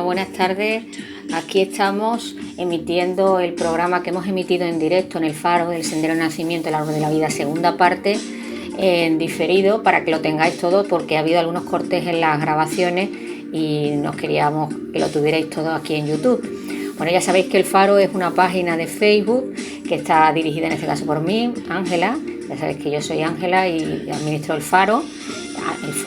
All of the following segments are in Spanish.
buenas tardes. Aquí estamos emitiendo el programa que hemos emitido en directo en el Faro del Sendero de Nacimiento, el Árbol de la Vida, segunda parte, en diferido, para que lo tengáis todo, porque ha habido algunos cortes en las grabaciones y nos queríamos que lo tuvierais todo aquí en YouTube. Bueno, ya sabéis que el Faro es una página de Facebook que está dirigida en este caso por mí, Ángela. Ya sabéis que yo soy Ángela y administro el Faro.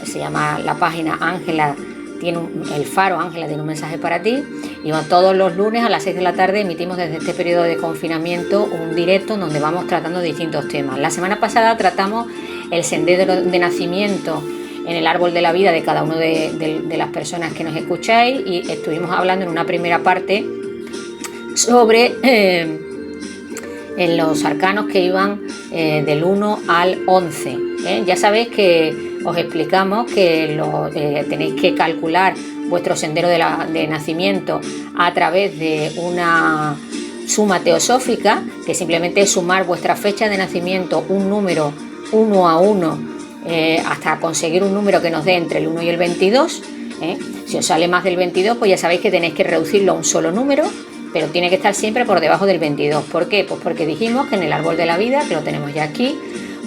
Se llama la página Ángela el Faro, Ángela tiene un mensaje para ti. Y bueno, todos los lunes a las 6 de la tarde emitimos desde este periodo de confinamiento un directo donde vamos tratando distintos temas. La semana pasada tratamos el sendero de nacimiento en el árbol de la vida de cada uno de las personas que nos escucháis, y estuvimos hablando en una primera parte sobre en los arcanos que iban del 1 al 11. Ya sabéis que os explicamos que tenéis que calcular vuestro sendero de nacimiento a través de una suma teosófica, que simplemente es sumar vuestra fecha de nacimiento, un número 1 a 1, hasta conseguir un número que nos dé entre el 1 y el 22. Si os sale más del 22, pues ya sabéis que tenéis que reducirlo a un solo número, pero tiene que estar siempre por debajo del 22. ¿Por qué? Pues porque dijimos que en el árbol de la vida, que lo tenemos ya aquí,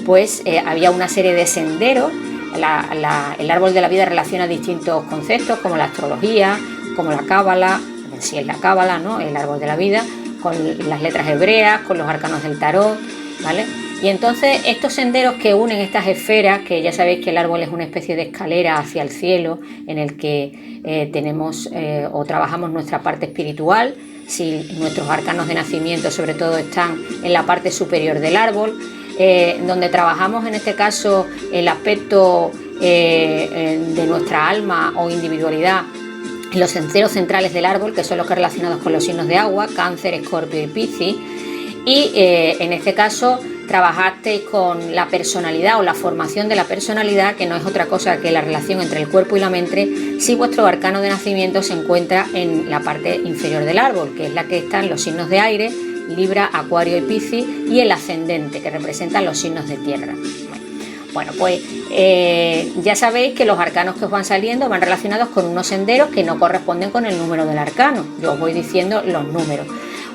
pues había una serie de senderos. El árbol de la vida relaciona distintos conceptos, como la astrología, como la cábala, si es la cábala, ¿no? El árbol de la vida, con las letras hebreas, con los arcanos del tarot, ¿vale? Y entonces estos senderos que unen estas esferas, que ya sabéis que el árbol es una especie de escalera hacia el cielo, en el que tenemos o trabajamos nuestra parte espiritual. Si nuestros arcanos de nacimiento sobre todo están en la parte superior del árbol, donde trabajamos en este caso el aspecto de nuestra alma o individualidad en los senderos centrales del árbol, que son los que relacionados con los signos de agua, Cáncer, Escorpio y Piscis. Y en este caso trabajasteis con la personalidad o la formación de la personalidad, que no es otra cosa que la relación entre el cuerpo y la mente, si vuestro arcano de nacimiento se encuentra en la parte inferior del árbol, que es la que están los signos de aire, Libra, Acuario y Piscis, y el ascendente, que representan los signos de tierra. Bueno, pues ya sabéis que los arcanos que os van saliendo van relacionados con unos senderos que no corresponden con el número del arcano. Yo os voy diciendo los números.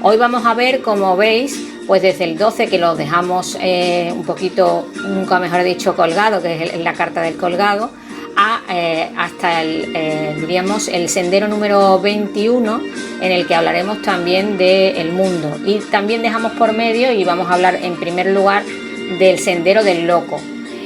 Hoy vamos a ver, como veis, pues desde el 12, que lo dejamos un poquito, nunca mejor dicho, colgado, que es la carta del colgado, hasta diríamos el sendero número 21, en el que hablaremos también del mundo. Y también dejamos por medio, y vamos a hablar en primer lugar del sendero del loco.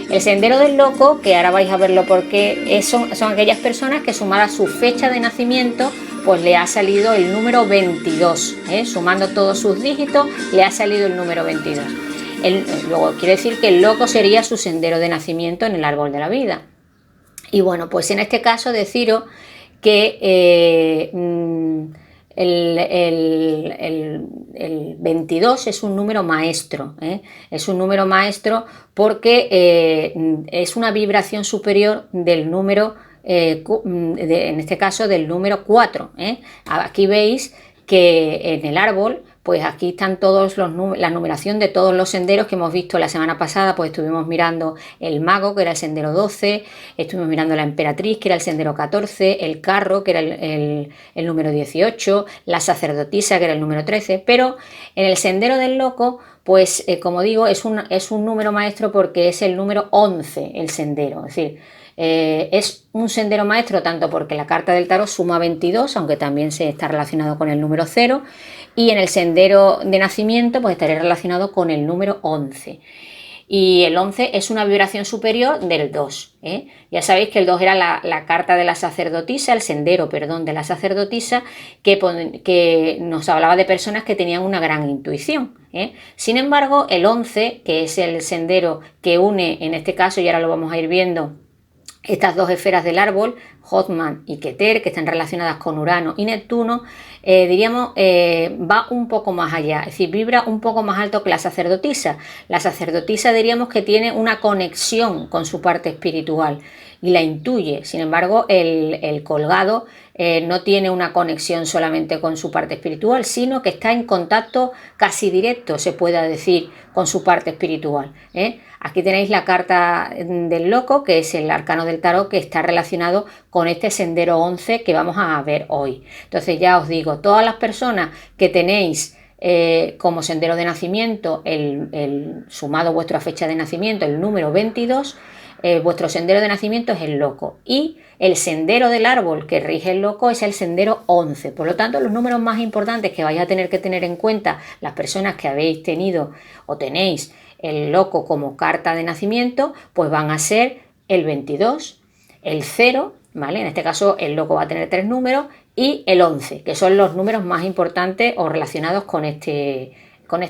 El sendero del loco, que ahora vais a verlo porque son aquellas personas que sumada a su fecha de nacimiento, pues le ha salido el número 22, sumando todos sus dígitos le ha salido el número 22. Luego quiere decir que el loco sería su sendero de nacimiento en el árbol de la vida. Y bueno, pues en este caso deciros que el 22 es un número maestro, es un número maestro porque es una vibración superior del número, en este caso del número 4. Aquí veis que en el árbol, pues aquí están todos la numeración de todos los senderos que hemos visto la semana pasada. Pues estuvimos mirando el mago, que era el sendero 12, estuvimos mirando la emperatriz, que era el sendero 14, el carro, que era el número 18, la sacerdotisa, que era el número 13, pero en el sendero del loco, pues como digo, es un número maestro porque es el número 11 el sendero, es decir, es un sendero maestro tanto porque la carta del tarot suma 22, aunque también se está relacionado con el número 0, y en el sendero de nacimiento pues estaría relacionado con el número 11. Y el 11 es una vibración superior del 2. Ya sabéis que el 2 era la carta de la sacerdotisa, el sendero, perdón, de la sacerdotisa, que nos hablaba de personas que tenían una gran intuición. Sin embargo, el 11, que es el sendero que une, en este caso, y ahora lo vamos a ir viendo, estas dos esferas del árbol, Jotman y Keter, que están relacionadas con Urano y Neptuno, diríamos, va un poco más allá, es decir, vibra un poco más alto que la sacerdotisa. La sacerdotisa diríamos que tiene una conexión con su parte espiritual y la intuye. Sin embargo, el colgado no tiene una conexión solamente con su parte espiritual, sino que está en contacto casi directo, se puede decir, con su parte espiritual. Aquí tenéis la carta del loco, que es el arcano del tarot, que está relacionado con este sendero 11 que vamos a ver hoy. Entonces ya os digo, todas las personas que tenéis como sendero de nacimiento, sumado a vuestra fecha de nacimiento, el número 22, vuestro sendero de nacimiento es el loco, y el sendero del árbol que rige el loco es el sendero 11. Por lo tanto, los números más importantes que vais a tener que tener en cuenta las personas que habéis tenido o tenéis el loco como carta de nacimiento, pues van a ser el 22, el 0, ¿vale? En este caso el loco va a tener 3 números, y el 11, que son los números más importantes o relacionados con este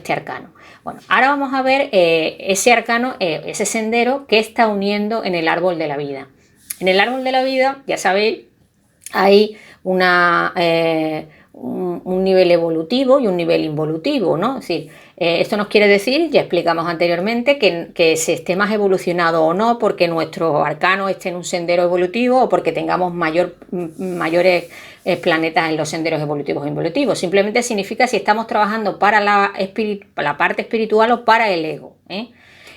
arcano. Bueno, ahora vamos a ver ese arcano, ese sendero que está uniendo en el árbol de la vida. En el árbol de la vida, ya sabéis, hay un nivel evolutivo y un nivel involutivo, ¿no? Es decir, esto nos quiere decir, ya explicamos anteriormente, que se esté más evolucionado o no porque nuestro arcano esté en un sendero evolutivo o porque tengamos mayores planetas en los senderos evolutivos e involutivos. Simplemente significa si estamos trabajando para la parte espiritual o para el ego,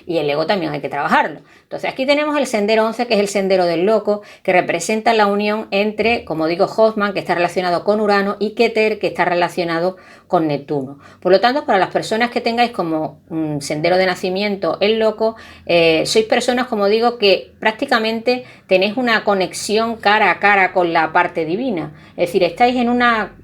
y el ego también hay que trabajarlo. Entonces aquí tenemos el sendero 11, que es el sendero del loco, que representa la unión entre, como digo, Hofmann, que está relacionado con Urano, y Keter, que está relacionado con Neptuno. Por lo tanto, para las personas que tengáis como sendero de nacimiento el loco, sois personas, como digo, que prácticamente tenéis una conexión cara a cara con la parte divina. Es decir, estáis en una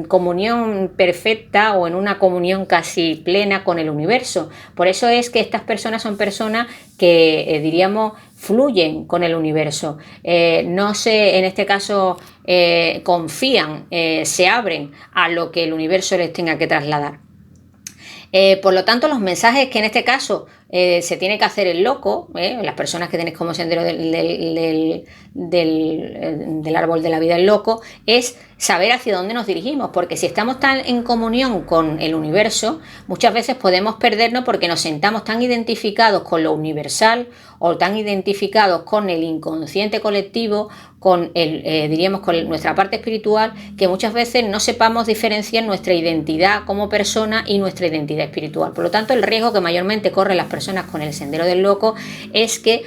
comunión perfecta o en una comunión casi plena con el universo. Por eso es que estas personas son personas que diríamos fluyen con el universo, no se, en este caso, confían, se abren a lo que el universo les tenga que trasladar. Por lo tanto, los mensajes que en este caso se tiene que hacer el loco, las personas que tenéis como sendero del árbol de la vida el loco, es saber hacia dónde nos dirigimos, porque si estamos tan en comunión con el universo, muchas veces podemos perdernos porque nos sentamos tan identificados con lo universal o tan identificados con el inconsciente colectivo, con diríamos con nuestra parte espiritual, que muchas veces no sepamos diferenciar nuestra identidad como persona y nuestra identidad espiritual. Por lo tanto, el riesgo que mayormente corren las personas con el sendero del loco es que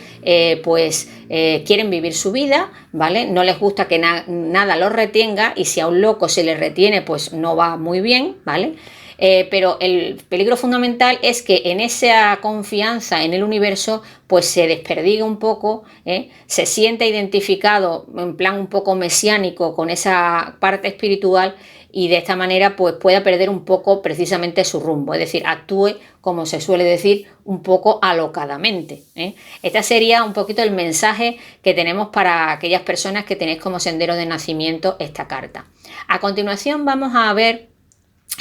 quieren vivir su vida, ¿vale? No les gusta que nada los retenga, y si a un loco se le retiene, pues no va muy bien, ¿vale? Pero el peligro fundamental es que en esa confianza en el universo pues se desperdiga un poco, se siente identificado en plan un poco mesiánico con esa parte espiritual, y de esta manera pues pueda perder un poco precisamente su rumbo, es decir, actúe, como se suele decir, un poco alocadamente. Este sería un poquito el mensaje que tenemos para aquellas personas que tenéis como sendero de nacimiento esta carta. A continuación vamos a ver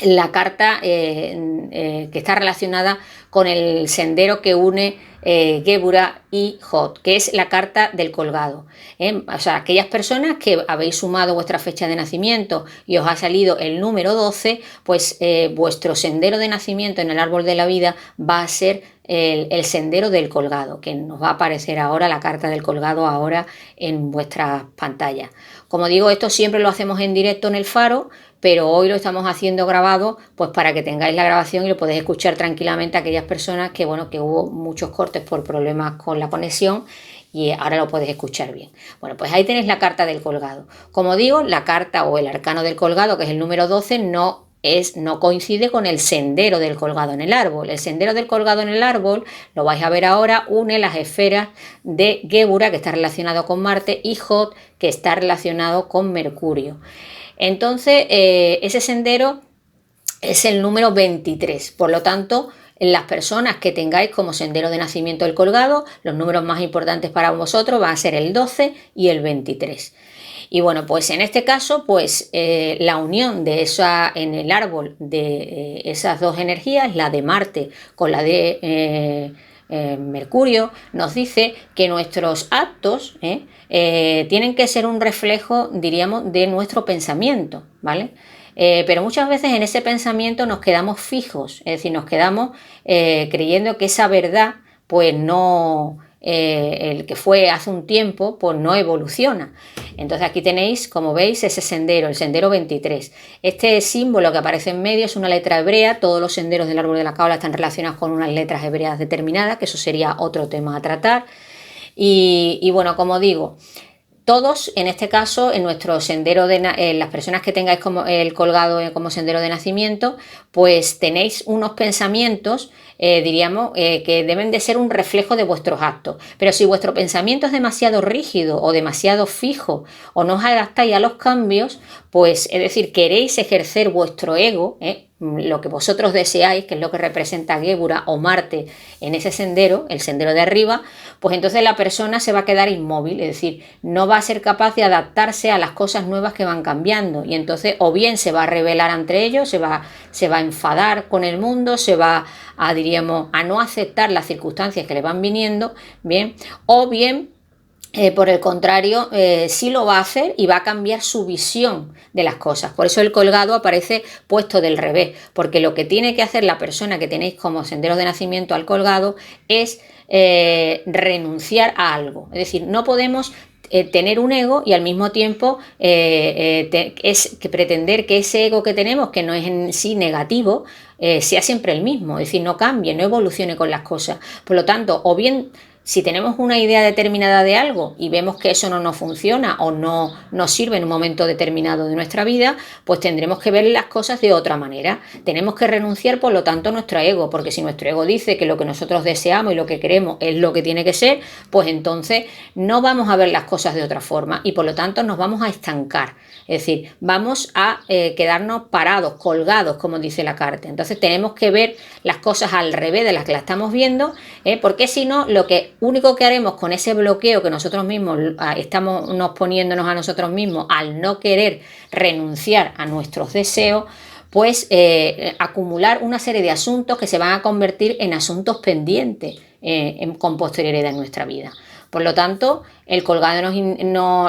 la carta que está relacionada con el sendero que une Gébura y Jod, que es la carta del colgado. O sea, aquellas personas que habéis sumado vuestra fecha de nacimiento y os ha salido el número 12, pues vuestro sendero de nacimiento en el árbol de la vida va a ser el sendero del colgado, que nos va a aparecer ahora la carta del colgado ahora en vuestras pantallas. Como digo, esto siempre lo hacemos en directo en el faro, pero hoy lo estamos haciendo grabado, pues para que tengáis la grabación y lo podéis escuchar tranquilamente a aquellas personas que, bueno, que hubo muchos cortes por problemas con la conexión y ahora lo podéis escuchar bien. Bueno, pues ahí tenéis la carta del colgado. Como digo, la carta o el arcano del colgado, que es el número 12, no coincide con el sendero del colgado en el árbol. El sendero del colgado en el árbol, lo vais a ver ahora, une las esferas de Gébura, que está relacionado con Marte, y Jod, que está relacionado con Mercurio. Entonces, ese sendero es el número 23. Por lo tanto, las personas que tengáis como sendero de nacimiento el colgado, los números más importantes para vosotros van a ser el 12 y el 23. Y bueno, pues en este caso, pues la unión de en el árbol de esas dos energías, la de Marte con la de Mercurio, nos dice que nuestros actos tienen que ser un reflejo, diríamos, de nuestro pensamiento, ¿vale? Pero muchas veces en ese pensamiento nos quedamos fijos, es decir, nos quedamos creyendo que esa verdad, pues no, el que fue hace un tiempo, pues no evoluciona. Entonces aquí tenéis, como veis, ese sendero, el sendero 23. Este símbolo que aparece en medio es una letra hebrea. Todos los senderos del árbol de la cábala están relacionados con unas letras hebreas determinadas, que eso sería otro tema a tratar. Y bueno, como digo, todos, en este caso, en nuestro sendero las personas que tengáis como el colgado como sendero de nacimiento, pues tenéis unos pensamientos, diríamos, que deben de ser un reflejo de vuestros actos. Pero si vuestro pensamiento es demasiado rígido o demasiado fijo o no os adaptáis a los cambios, pues es decir, queréis ejercer vuestro ego, lo que vosotros deseáis, que es lo que representa Gébura o Marte en ese sendero, el sendero de arriba, pues entonces la persona se va a quedar inmóvil, es decir, no va a ser capaz de adaptarse a las cosas nuevas que van cambiando, y entonces o bien se va a rebelar entre ellos, se va a enfadar con el mundo, se va a, diríamos, a no aceptar las circunstancias que le van viniendo, bien, o bien por el contrario, sí lo va a hacer y va a cambiar su visión de las cosas. Por eso el colgado aparece puesto del revés, porque lo que tiene que hacer la persona que tenéis como senderos de nacimiento al colgado es renunciar a algo. Es decir, no podemos tener un ego y al mismo tiempo pretender que ese ego que tenemos, que no es en sí negativo, sea siempre el mismo, es decir, no cambie, no evolucione con las cosas. Por lo tanto, o bien si tenemos una idea determinada de algo y vemos que eso no nos funciona o no nos sirve en un momento determinado de nuestra vida, pues tendremos que ver las cosas de otra manera. Tenemos que renunciar, por lo tanto, a nuestro ego, porque si nuestro ego dice que lo que nosotros deseamos y lo que queremos es lo que tiene que ser, pues entonces no vamos a ver las cosas de otra forma y por lo tanto nos vamos a estancar. Es decir, vamos a quedarnos parados, colgados, como dice la carta. Entonces tenemos que ver las cosas al revés de las que las estamos viendo, porque si no, lo que único que haremos con ese bloqueo que nosotros mismos estamos poniéndonos a nosotros mismos al no querer renunciar a nuestros deseos, pues acumular una serie de asuntos que se van a convertir en asuntos pendientes con posterioridad en nuestra vida. Por lo tanto, el colgado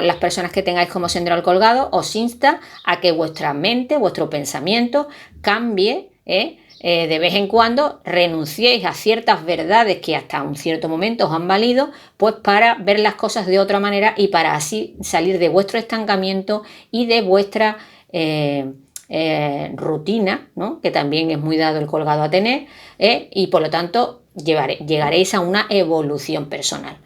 las personas que tengáis como sendero al colgado os insta a que vuestra mente, vuestro pensamiento cambie, de vez en cuando renunciéis a ciertas verdades que hasta un cierto momento os han valido, pues para ver las cosas de otra manera y para así salir de vuestro estancamiento y de vuestra rutina, ¿no? Que también es muy dado el colgado a tener, y por lo tanto llegaréis a una evolución personal.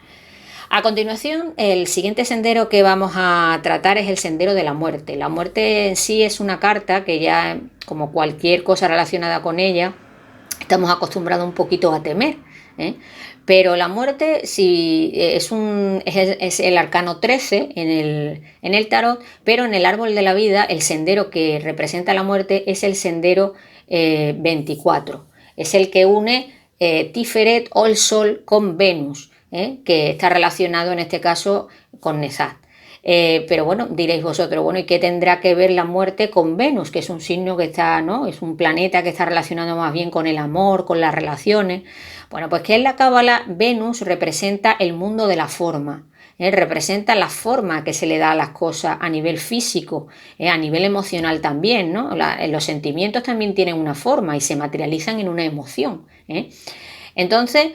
A continuación, el siguiente sendero que vamos a tratar es el sendero de la muerte. La muerte en sí es una carta que ya, como cualquier cosa relacionada con ella, estamos acostumbrados un poquito a temer, pero la muerte sí, es el arcano 13 en el tarot, pero en el árbol de la vida el sendero que representa la muerte es el sendero 24. Es el que une Tiferet o el Sol con Venus, que está relacionado en este caso con Nesat. Pero bueno, diréis vosotros, bueno, ¿y qué tendrá que ver la muerte con Venus? Que es un signo que está, ¿no? Es un planeta que está relacionado más bien con el amor, con las relaciones. Bueno, pues que en la cábala Venus representa el mundo de la forma. Representa la forma que se le da a las cosas a nivel físico, a nivel emocional también, ¿no? Los sentimientos también tienen una forma y se materializan en una emoción. Entonces,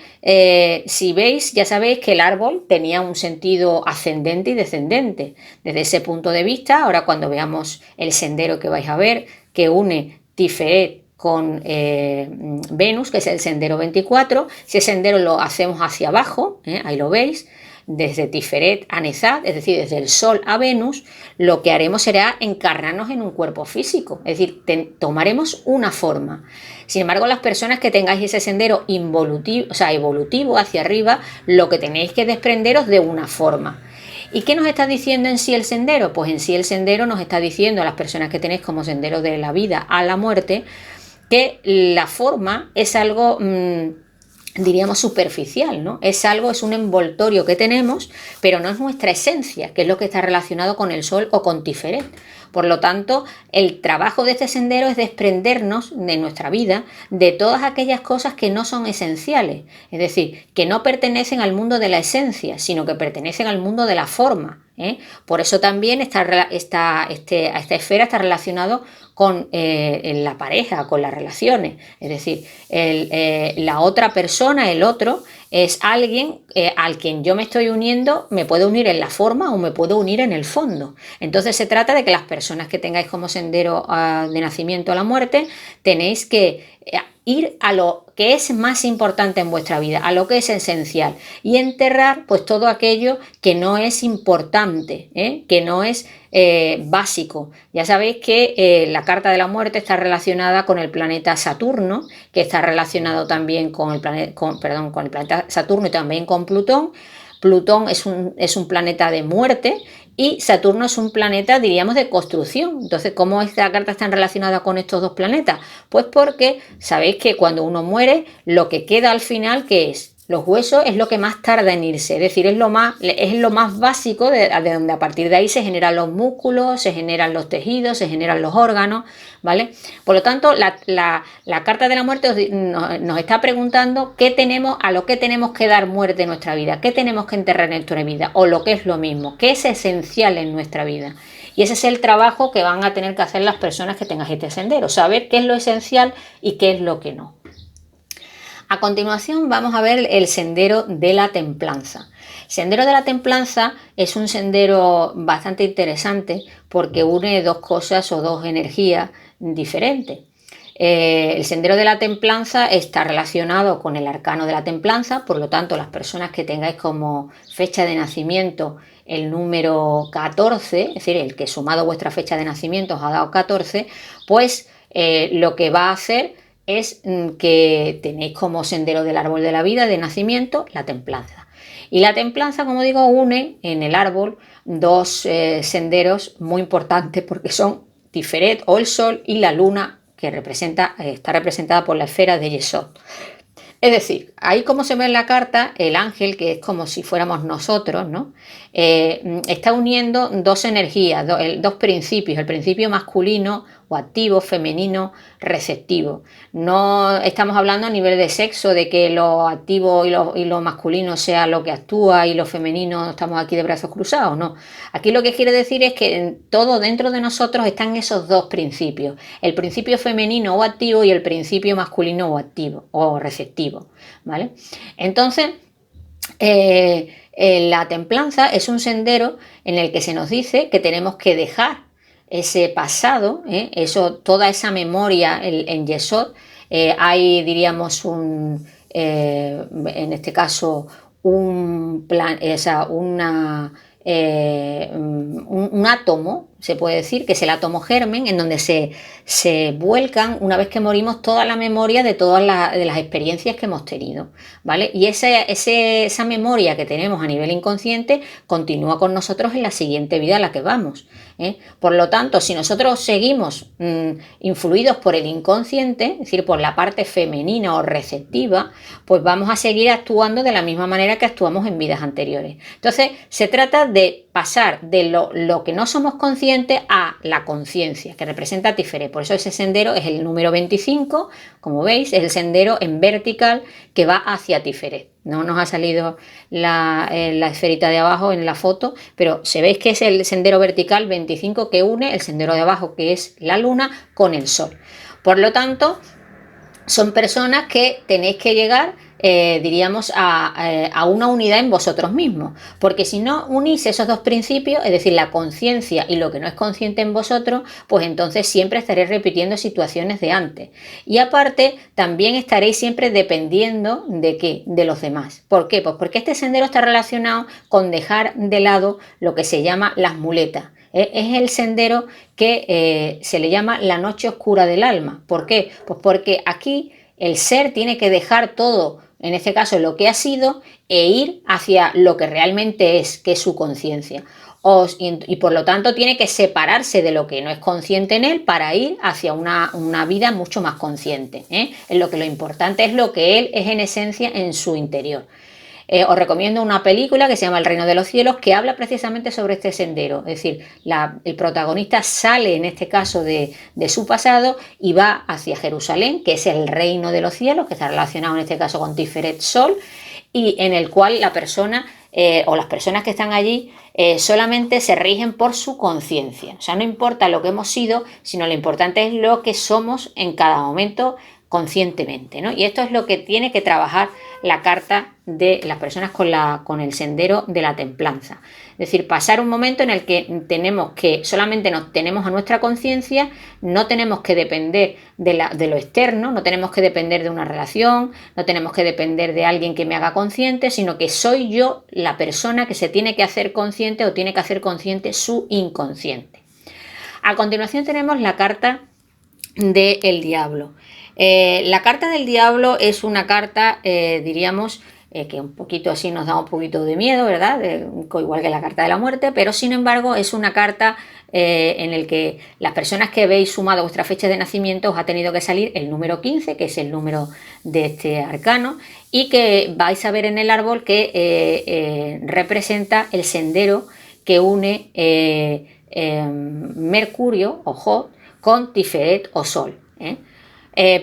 si veis, ya sabéis que el árbol tenía un sentido ascendente y descendente. Desde ese punto de vista, ahora cuando veamos el sendero que vais a ver, que une Tiferet con Venus, que es el sendero 24, ese sendero lo hacemos hacia abajo, ahí lo veis, desde Tiferet a Nesat, es decir, desde el Sol a Venus, lo que haremos será encarnarnos en un cuerpo físico, es decir, tomaremos una forma. Sin embargo, las personas que tengáis ese sendero evolutivo hacia arriba, lo que tenéis que desprenderos de una forma. ¿Y qué nos está diciendo en sí el sendero? Pues en sí el sendero nos está diciendo a las personas que tenéis como sendero de la vida a la muerte, que la forma es algo diríamos superficial, ¿no? Es un envoltorio que tenemos, pero no es nuestra esencia, que es lo que está relacionado con el Sol o con Tiferet. Por lo tanto, el trabajo de este sendero es desprendernos de nuestra vida de todas aquellas cosas que no son esenciales, es decir, que no pertenecen al mundo de la esencia, sino que pertenecen al mundo de la forma. Por eso también esta esfera está relacionado con la pareja, con las relaciones, es decir, la otra persona, el otro, es alguien al quien yo me estoy uniendo, me puedo unir en la forma o me puedo unir en el fondo. Entonces se trata de que las personas que tengáis como sendero de nacimiento a la muerte, tenéis que ir a lo que es más importante en vuestra vida, a lo que es esencial, y enterrar pues todo aquello que no es importante, que no es básico. Ya sabéis que la carta de la muerte está relacionada con el planeta Saturno, que está relacionado también con el planeta Saturno y también con Plutón. Plutón es un planeta de muerte y Saturno es un planeta, diríamos, de construcción. Entonces, ¿cómo esta carta está relacionada con estos dos planetas? Pues porque sabéis que cuando uno muere, lo que queda al final, ¿qué es? Los huesos es lo que más tarda en irse, es decir, es lo más básico de donde a partir de ahí se generan los músculos, se generan los tejidos, se generan los órganos, ¿vale? Por lo tanto, la carta de la muerte nos está preguntando a lo que tenemos que dar muerte en nuestra vida, qué tenemos que enterrar en nuestra vida, o lo que es lo mismo, qué es esencial en nuestra vida. Y ese es el trabajo que van a tener que hacer las personas que tengan este sendero, saber qué es lo esencial y qué es lo que no. A continuación vamos a ver el sendero de la templanza. El sendero de la templanza es un sendero bastante interesante porque une dos cosas o dos energías diferentes. El sendero de la templanza está relacionado con el arcano de la templanza, por lo tanto las personas que tengáis como fecha de nacimiento el número 14, es decir, el que sumado a vuestra fecha de nacimiento os ha dado 14, pues lo que va a hacer es que tenéis como sendero del árbol de la vida de nacimiento la templanza. Y la templanza, como digo, une en el árbol dos senderos muy importantes porque son Tiferet o el sol y la luna, que está representada por la esfera de Yesod. Es decir, ahí como se ve en la carta, el ángel, que es como si fuéramos nosotros, ¿no? Está uniendo dos energías, dos principios, el principio masculino o activo, femenino, receptivo. No estamos hablando a nivel de sexo, de que lo activo y lo masculino sea lo que actúa y lo femenino estamos aquí de brazos cruzados, no. Aquí lo que quiere decir es que todo dentro de nosotros están esos dos principios, el principio femenino o activo y el principio masculino o activo o receptivo, ¿vale? Entonces, la templanza es un sendero en el que se nos dice que tenemos que dejar ese pasado, toda esa memoria en Yesod. Hay, diríamos, en este caso, un átomo, se puede decir, que es el átomo germen, en donde se vuelcan, una vez que morimos, toda la memoria de todas las experiencias que hemos tenido, ¿vale? Y esa memoria que tenemos a nivel inconsciente continúa con nosotros en la siguiente vida a la que vamos, ¿eh? Por lo tanto, si nosotros seguimos influidos por el inconsciente, es decir, por la parte femenina o receptiva, pues vamos a seguir actuando de la misma manera que actuamos en vidas anteriores. Entonces, se trata de pasar de lo que no somos conscientes a la conciencia, que representa Tiferet. Por eso ese sendero es el número 25, como veis, es el sendero en vertical que va hacia Tiferet. No nos ha salido la esferita de abajo en la foto, pero se veis que es el sendero vertical 25 que une el sendero de abajo, que es la luna, con el sol. Por lo tanto, son personas que tenéis que llegar, diríamos, a una unidad en vosotros mismos, porque si no unís esos dos principios, es decir, la conciencia y lo que no es consciente en vosotros, pues entonces siempre estaréis repitiendo situaciones de antes. Y aparte, también estaréis siempre dependiendo ¿de qué? De los demás. ¿Por qué? Pues porque este sendero está relacionado con dejar de lado lo que se llama las muletas. Es el sendero que se le llama la noche oscura del alma. ¿Por qué? Pues porque aquí el ser tiene que dejar todo, en este caso lo que ha sido, e ir hacia lo que realmente es, que es su conciencia. Y por lo tanto tiene que separarse de lo que no es consciente en él para ir hacia una vida mucho más consciente, ¿eh? En lo que lo importante es lo que él es en esencia en su interior. Os recomiendo una película que se llama El Reino de los Cielos, que habla precisamente sobre este sendero. Es decir, el protagonista sale en este caso de su pasado y va hacia Jerusalén, que es el reino de los cielos, que está relacionado en este caso con Tiferet Sol, y en el cual la persona o las personas que están allí solamente se rigen por su conciencia. O sea, no importa lo que hemos sido, sino lo importante es lo que somos en cada momento, conscientemente, ¿no? Y esto es lo que tiene que trabajar la carta de las personas con el sendero de la templanza. Es decir, pasar un momento en el que tenemos que solamente nos tenemos a nuestra conciencia, no tenemos que depender de lo externo, no tenemos que depender de una relación, no tenemos que depender de alguien que me haga consciente, sino que soy yo la persona que se tiene que hacer consciente o tiene que hacer consciente su inconsciente. A continuación tenemos la carta del diablo. La carta del diablo es una carta, diríamos, que un poquito así nos da un poquito de miedo, ¿verdad? Igual que la carta de la muerte, pero sin embargo es una carta en el que las personas que habéis sumado vuestra fecha de nacimiento os ha tenido que salir el número 15, que es el número de este arcano, y que vais a ver en el árbol que representa el sendero que une Mercurio o Jod con Tiferet o Sol.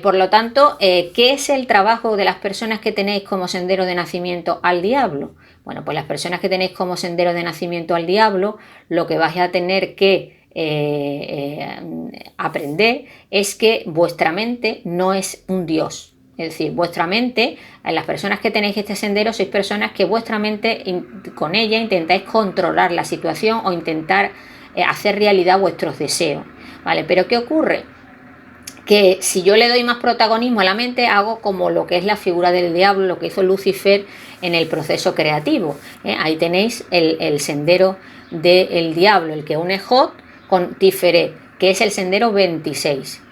Por lo tanto, ¿qué es el trabajo de las personas que tenéis como sendero de nacimiento al diablo? Bueno, pues las personas que tenéis como sendero de nacimiento al diablo, lo que vais a tener que aprender es que vuestra mente no es un dios. Es decir, vuestra mente, las personas que tenéis este sendero, sois personas que vuestra mente, con ella intentáis controlar la situación o intentar hacer realidad vuestros deseos, ¿vale? Pero ¿qué ocurre? Que si yo le doy más protagonismo a la mente, hago como lo que es la figura del diablo, lo que hizo Lucifer en el proceso creativo. Ahí tenéis el sendero del diablo, el que une Jod con Tiferet, que es el sendero 26.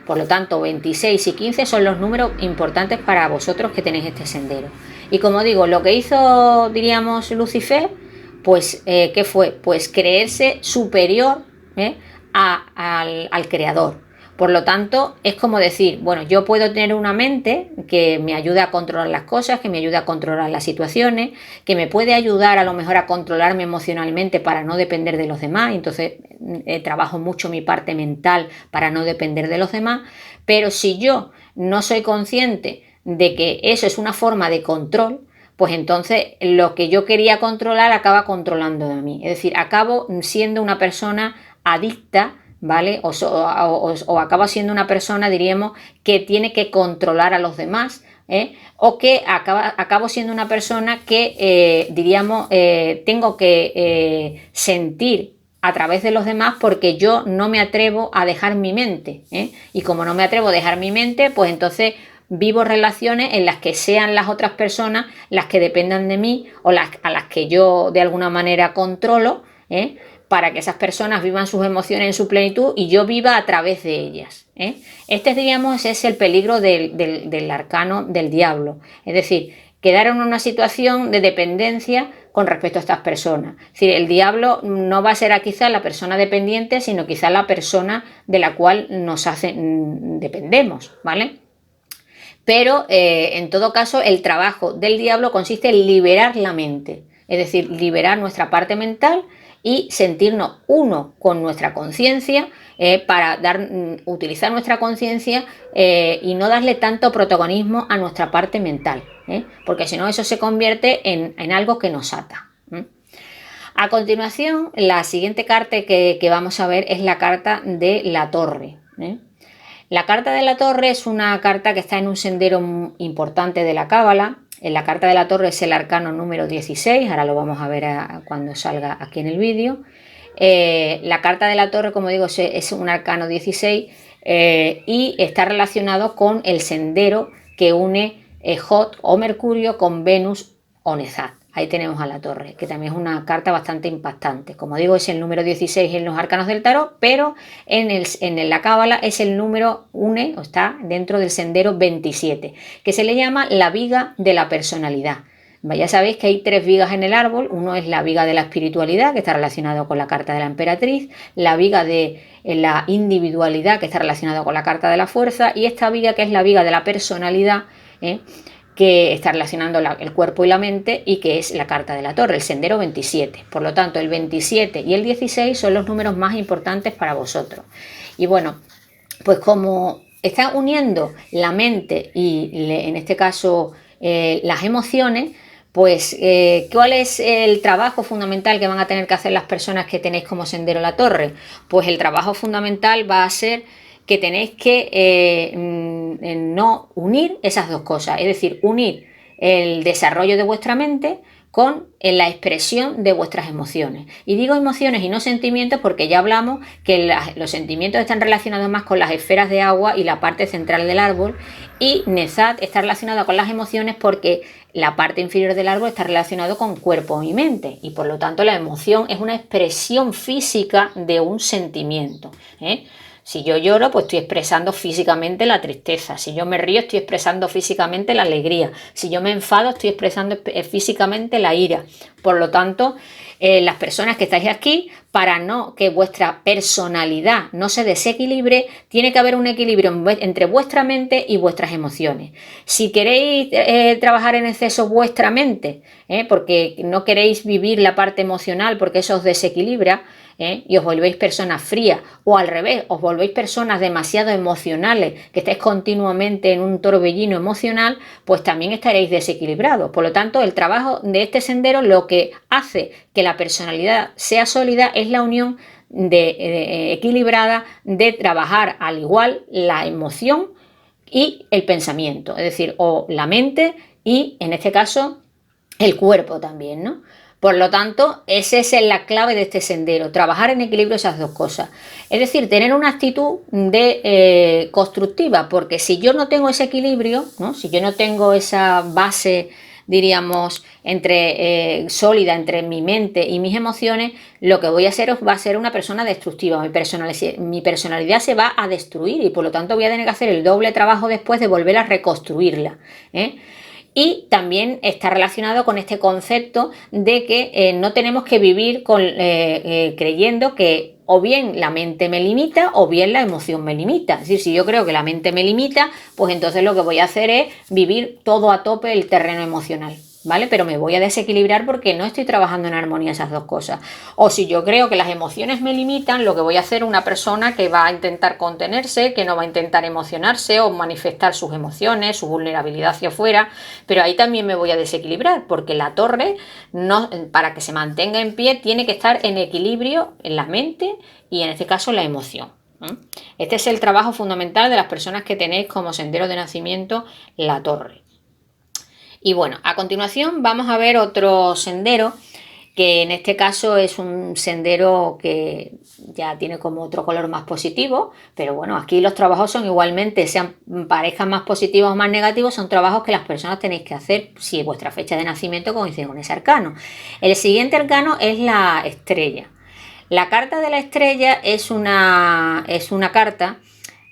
Por lo tanto, 26 y 15 son los números importantes para vosotros que tenéis este sendero. Y como digo, lo que hizo, diríamos, Lucifer, pues, ¿qué fue? Pues creerse superior al creador. Por lo tanto, es como decir, bueno, yo puedo tener una mente que me ayude a controlar las cosas, que me ayude a controlar las situaciones, que me puede ayudar a lo mejor a controlarme emocionalmente para no depender de los demás. Entonces, trabajo mucho mi parte mental para no depender de los demás. Pero si yo no soy consciente de que eso es una forma de control, pues entonces lo que yo quería controlar acaba controlando a mí. Es decir, acabo siendo una persona adicta, ¿vale? O acaba siendo una persona, diríamos, que tiene que controlar a los demás, o que acabo siendo una persona que, diríamos, tengo que sentir a través de los demás porque yo no me atrevo a dejar mi mente, y como no me atrevo a dejar mi mente, pues entonces vivo relaciones en las que sean las otras personas las que dependan de mí o a las que yo de alguna manera controlo, para que esas personas vivan sus emociones en su plenitud y yo viva a través de ellas. Este, diríamos, es el peligro del arcano del diablo. Es decir, quedar en una situación de dependencia con respecto a estas personas. Es decir, el diablo no va a ser quizá la persona dependiente, sino quizá la persona de la cual dependemos, ¿vale? Pero en todo caso el trabajo del diablo consiste en liberar la mente, es decir, liberar nuestra parte mental y sentirnos uno con nuestra conciencia, para utilizar nuestra conciencia y no darle tanto protagonismo a nuestra parte mental, porque si no eso se convierte en algo que nos ata. A continuación, la siguiente carta que vamos a ver es la carta de la torre. La carta de la torre es una carta que está en un sendero importante de la cábala. En la carta de la torre es el arcano número 16, ahora lo vamos a ver cuando salga aquí en el vídeo. La carta de la torre, como digo, es un arcano 16 y está relacionado con el sendero que une Jod o Mercurio con Venus o Nezat. Ahí tenemos a la torre, que también es una carta bastante impactante. Como digo, es el número 16 en los arcanos del tarot, pero en la cábala es el número o está dentro del sendero 27, que se le llama la viga de la personalidad. Ya sabéis que hay 3 vigas en el árbol. Uno es la viga de la espiritualidad, que está relacionado con la carta de la emperatriz, la viga de la individualidad, que está relacionado con la carta de la fuerza, y esta viga que es la viga de la personalidad, que está relacionando el cuerpo y la mente, y que es la carta de la torre, el sendero 27. Por lo tanto, el 27 y el 16 son los números más importantes para vosotros. Y bueno, pues como está uniendo la mente y en este caso las emociones, pues ¿cuál es el trabajo fundamental que van a tener que hacer las personas que tenéis como sendero la torre? Pues el trabajo fundamental va a ser que tenéis que en no unir esas dos cosas, es decir, unir el desarrollo de vuestra mente con la expresión de vuestras emociones. Y digo emociones y no sentimientos porque ya hablamos que los sentimientos están relacionados más con las esferas de agua y la parte central del árbol, y Nezat está relacionada con las emociones porque la parte inferior del árbol está relacionado con cuerpo y mente, y por lo tanto la emoción es una expresión física de un sentimiento, ¿eh? Si yo lloro, pues estoy expresando físicamente la tristeza. Si yo me río, estoy expresando físicamente la alegría. Si yo me enfado, estoy expresando físicamente la ira. Por lo tanto, las personas que estáis aquí, para no que vuestra personalidad no se desequilibre, tiene que haber un equilibrio entre vuestra mente y vuestras emociones. Si queréis trabajar en exceso vuestra mente, porque no queréis vivir la parte emocional porque eso os desequilibra, y os volvéis personas frías, o al revés, os volvéis personas demasiado emocionales, que estáis continuamente en un torbellino emocional, pues también estaréis desequilibrados. Por lo tanto, el trabajo de este sendero, lo que hace que la personalidad sea sólida, es la unión equilibrada de trabajar al igual la emoción y el pensamiento, es decir, o la mente y, en este caso, el cuerpo también, ¿no? Por lo tanto, esa es la clave de este sendero, trabajar en equilibrio esas dos cosas. Es decir, tener una actitud constructiva, porque si yo no tengo ese equilibrio, ¿no? Si yo no tengo esa base, diríamos, sólida entre mi mente y mis emociones, lo que voy a hacer va a ser una persona destructiva. Mi personalidad se va a destruir y por lo tanto voy a tener que hacer el doble trabajo después de volver a reconstruirla, ¿eh? Y también está relacionado con este concepto de que no tenemos que vivir creyendo que o bien la mente me limita o bien la emoción me limita. Es decir, si yo creo que la mente me limita, pues entonces lo que voy a hacer es vivir todo a tope el terreno emocional, ¿vale? Pero me voy a desequilibrar porque no estoy trabajando en armonía esas dos cosas. O si yo creo que las emociones me limitan, lo que voy a hacer es una persona que va a intentar contenerse, que no va a intentar emocionarse o manifestar sus emociones, su vulnerabilidad hacia afuera, pero ahí también me voy a desequilibrar porque la torre, para que se mantenga en pie, tiene que estar en equilibrio en la mente y en este caso la emoción. Este es el trabajo fundamental de las personas que tenéis como sendero de nacimiento la torre. Y bueno, a continuación vamos a ver otro sendero, que en este caso es un sendero que ya tiene como otro color más positivo, pero bueno, aquí los trabajos son igualmente, sean parejas más positivas o más negativos, son trabajos que las personas tenéis que hacer si vuestra fecha de nacimiento coincide con ese arcano. El siguiente arcano es la estrella. La carta de la estrella es una carta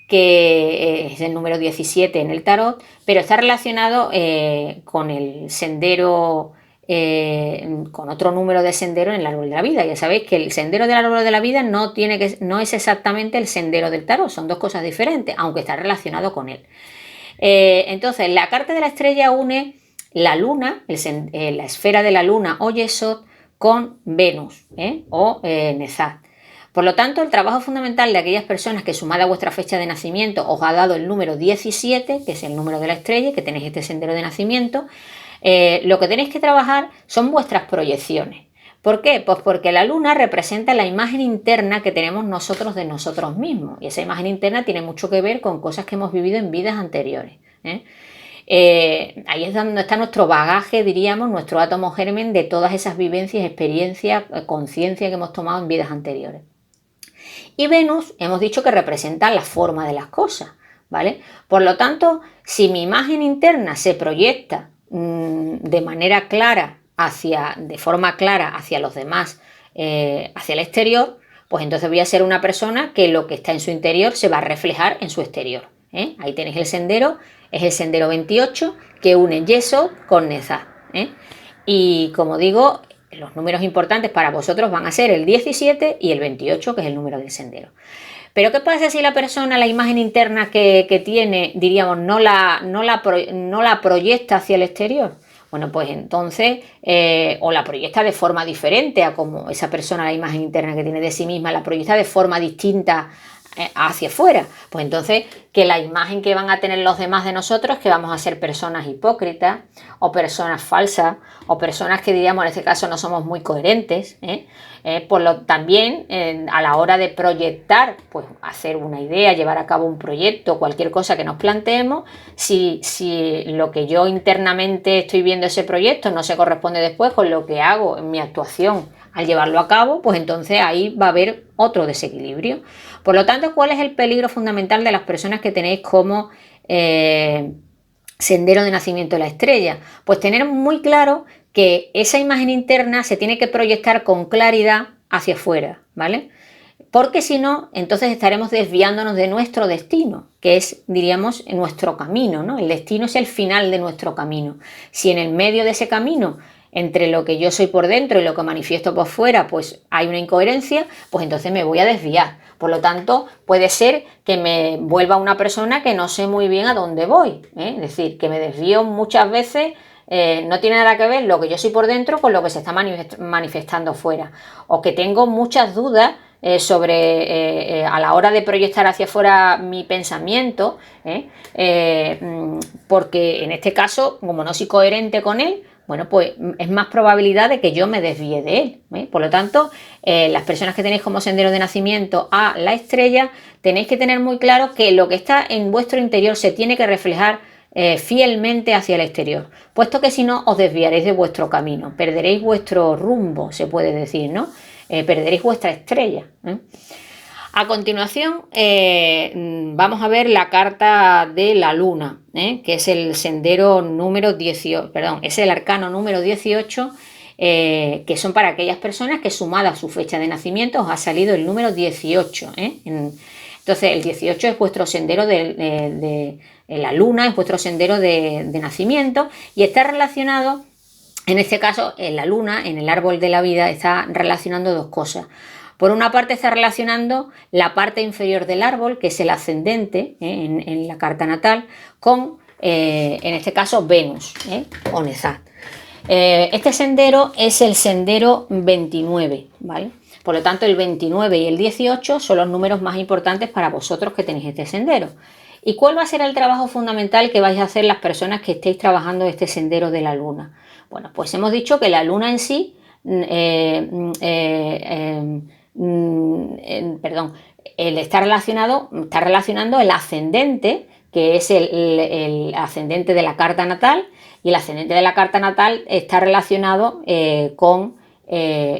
que es el número 17 en el tarot, pero está relacionado con el sendero, con otro número de sendero en el árbol de la vida. Ya sabéis que el sendero del árbol de la vida no es exactamente el sendero del tarot, son dos cosas diferentes, aunque está relacionado con él. Entonces, la carta de la estrella une la luna, la esfera de la luna o Yesod, con Venus o Nezat. Por lo tanto, el trabajo fundamental de aquellas personas que, sumada a vuestra fecha de nacimiento, os ha dado el número 17, que es el número de la estrella, que tenéis este sendero de nacimiento, lo que tenéis que trabajar son vuestras proyecciones. ¿Por qué? Pues porque la luna representa la imagen interna que tenemos nosotros de nosotros mismos. Y esa imagen interna tiene mucho que ver con cosas que hemos vivido en vidas anteriores. Ahí es donde está nuestro bagaje, diríamos, nuestro átomo germen de todas esas vivencias, experiencias, conciencia que hemos tomado en vidas anteriores. Y Venus, hemos dicho que representa la forma de las cosas, ¿vale? Por lo tanto, si mi imagen interna se proyecta de manera clara, de forma clara hacia los demás, hacia el exterior, pues entonces voy a ser una persona que lo que está en su interior se va a reflejar en su exterior. Ahí tenéis el sendero, es el sendero 28 que une Yesod con Nezat. Y como digo, los números importantes para vosotros van a ser el 17 y el 28, que es el número del sendero. Pero ¿qué pasa si la persona, la imagen interna que tiene, diríamos, no la proyecta hacia el exterior? Bueno, pues entonces, o la proyecta de forma diferente a como esa persona, la imagen interna que tiene de sí misma, la proyecta de forma distinta hacia afuera. Pues entonces, que la imagen que van a tener los demás de nosotros es que vamos a ser personas hipócritas o personas falsas o personas que diríamos en este caso no somos muy coherentes, también a la hora de proyectar, pues hacer una idea, llevar a cabo un proyecto, cualquier cosa que nos planteemos, si lo que yo internamente estoy viendo ese proyecto no se corresponde después con lo que hago en mi actuación al llevarlo a cabo, pues entonces ahí va a haber otro desequilibrio. Por lo tanto, ¿cuál es el peligro fundamental de las personas que tenéis como sendero de nacimiento de la estrella? Pues tener muy claro que esa imagen interna se tiene que proyectar con claridad hacia afuera, ¿vale? Porque si no, entonces estaremos desviándonos de nuestro destino, que es, diríamos, nuestro camino, ¿no? El destino es el final de nuestro camino. Si en el medio de ese camino, entre lo que yo soy por dentro y lo que manifiesto por fuera, pues hay una incoherencia, pues entonces me voy a desviar. Por lo tanto, puede ser que me vuelva una persona que no sé muy bien a dónde voy, ¿eh? Es decir, que me desvío muchas veces. No tiene nada que ver lo que yo soy por dentro con lo que se está manifestando fuera, o que tengo muchas dudas a la hora de proyectar hacia afuera mi pensamiento, porque en este caso, como no soy coherente con él, bueno, pues es más probabilidad de que yo me desvíe de él, ¿eh? Por lo tanto, las personas que tenéis como sendero de nacimiento a la estrella, tenéis que tener muy claro que lo que está en vuestro interior se tiene que reflejar fielmente hacia el exterior, puesto que si no os desviaréis de vuestro camino, perderéis vuestro rumbo, se puede decir, ¿no? Perderéis vuestra estrella, ¿eh? A continuación vamos a ver la carta de la luna, que es el sendero número 18, perdón, es el arcano número 18, que son para aquellas personas que sumada a su fecha de nacimiento os ha salido el número 18, entonces el 18 es vuestro sendero de la luna, es vuestro sendero de nacimiento y está relacionado, en este caso en la luna, en el árbol de la vida, está relacionando dos cosas. Por una parte está relacionando la parte inferior del árbol, que es el ascendente en la carta natal, con, en este caso, Venus o Nezat. Este sendero es el sendero 29, ¿vale? Por lo tanto, el 29 y el 18 son los números más importantes para vosotros que tenéis este sendero. ¿Y cuál va a ser el trabajo fundamental que vais a hacer las personas que estéis trabajando este sendero de la luna? Bueno, pues hemos dicho que la luna en sí, está relacionando el ascendente, que es el ascendente de la carta natal, y el ascendente de la carta natal está relacionado con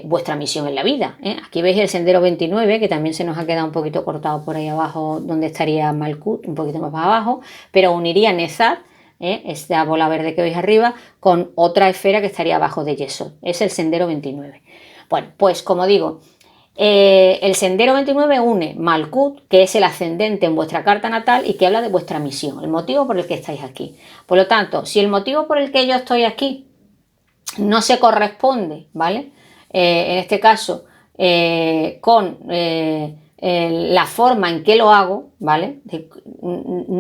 vuestra misión en la vida. Aquí veis el sendero 29, que también se nos ha quedado un poquito cortado por ahí abajo, donde estaría Malkut, un poquito más para abajo, pero uniría Nezat, esta bola verde que veis arriba, con otra esfera que estaría abajo de Yesod. Es el sendero 29. Bueno, pues como digo, el sendero 29 une Malkut, que es el ascendente en vuestra carta natal y que habla de vuestra misión, el motivo por el que estáis aquí. Por lo tanto, si el motivo por el que yo estoy aquí no se corresponde, ¿vale? En este caso, con la forma en que lo hago, ¿vale?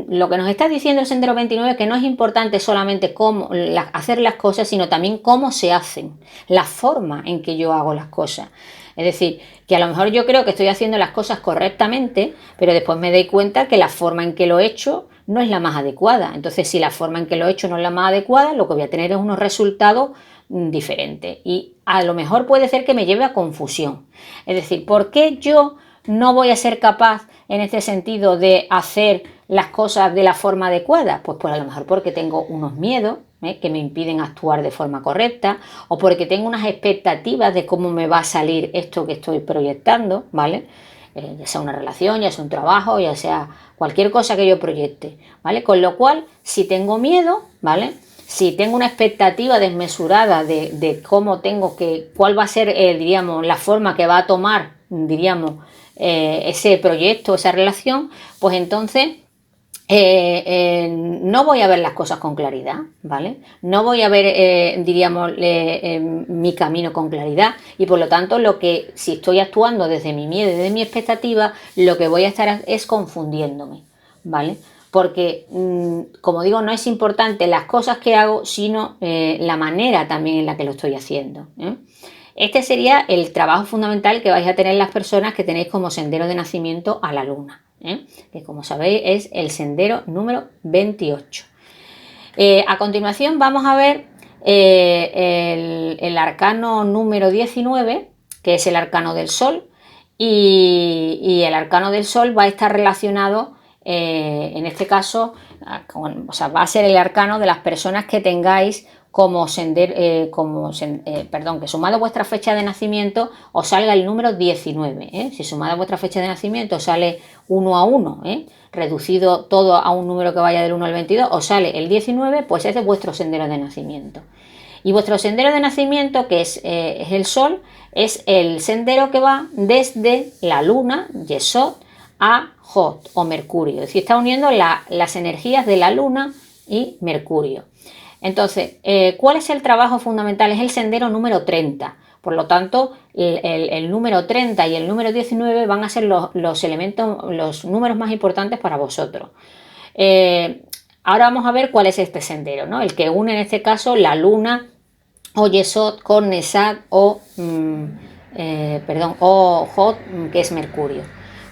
Lo que nos está diciendo el sendero 29 es que no es importante solamente hacer las cosas, sino también cómo se hacen, la forma en que yo hago las cosas. Es decir, que a lo mejor yo creo que estoy haciendo las cosas correctamente, pero después me doy cuenta que la forma en que lo he hecho no es la más adecuada. Entonces, si la forma en que lo he hecho no es la más adecuada, lo que voy a tener es unos resultados diferentes. Y a lo mejor puede ser que me lleve a confusión. Es decir, ¿por qué yo no voy a ser capaz en este sentido de hacer las cosas de la forma adecuada? Pues a lo mejor porque tengo unos miedos que me impiden actuar de forma correcta, o porque tengo unas expectativas de cómo me va a salir esto que estoy proyectando, ¿vale? Ya sea una relación, ya sea un trabajo, ya sea cualquier cosa que yo proyecte, ¿vale? Con lo cual, si tengo miedo, ¿vale? Si tengo una expectativa desmesurada de cómo cuál va a ser, diríamos, la forma que va a tomar, diríamos, ese proyecto, esa relación, pues entonces no voy a ver las cosas con claridad, ¿vale? No voy a ver, diríamos, mi camino con claridad, y por lo tanto si estoy actuando desde mi miedo y desde mi expectativa, lo que voy a estar es confundiéndome, ¿vale? Porque, como digo, no es importante las cosas que hago, sino la manera también en la que lo estoy haciendo, ¿eh? Este sería el trabajo fundamental que vais a tener las personas que tenéis como sendero de nacimiento a la luna, que como sabéis es el sendero número 28. A continuación vamos a ver el arcano número 19, que es el arcano del Sol, y el arcano del Sol va a estar relacionado, en este caso, va a ser el arcano de las personas que tengáis que sumado a vuestra fecha de nacimiento os salga el número 19. Si sumado a vuestra fecha de nacimiento sale 1 a 1, reducido todo a un número que vaya del 1 al 22, os sale el 19, pues ese es vuestro sendero de nacimiento. Y vuestro sendero de nacimiento, que es el Sol, es el sendero que va desde la Luna, Yesod, a Jod o Mercurio. Es decir, está uniendo las energías de la Luna y Mercurio. Entonces, ¿cuál es el trabajo fundamental? Es el sendero número 30. Por lo tanto, el número 30 y el número 19 van a ser los números más importantes para vosotros. Ahora vamos a ver cuál es este sendero, ¿no? El que une en este caso la Luna o Yesod con Nesad o Jod, que es Mercurio.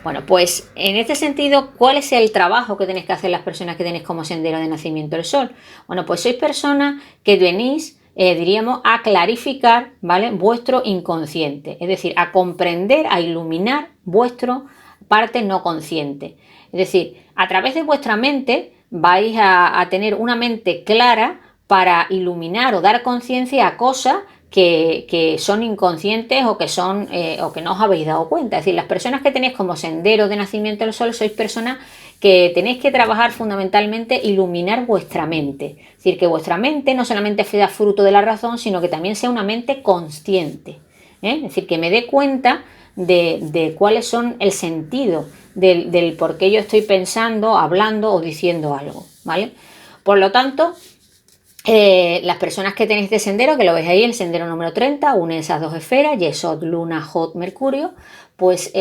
Bueno, pues en este sentido, ¿cuál es el trabajo que tenéis que hacer las personas que tenéis como sendero de nacimiento del Sol? Bueno, pues sois personas que venís, diríamos, a clarificar, ¿vale?, vuestro inconsciente, es decir, a comprender, a iluminar vuestra parte no consciente. Es decir, a través de vuestra mente vais a tener una mente clara para iluminar o dar conciencia a cosas que son inconscientes o que no os habéis dado cuenta. Es decir, las personas que tenéis como sendero de nacimiento del Sol sois personas que tenéis que trabajar fundamentalmente iluminar vuestra mente. Es decir, que vuestra mente no solamente sea fruto de la razón, sino que también sea una mente consciente. Es decir, que me dé cuenta de cuáles son el sentido del por qué yo estoy pensando, hablando o diciendo algo, ¿vale? Por lo tanto, las personas que tenéis de sendero, que lo veis ahí, el sendero número 30, une esas dos esferas, Yesod, Luna, Jod, Mercurio, pues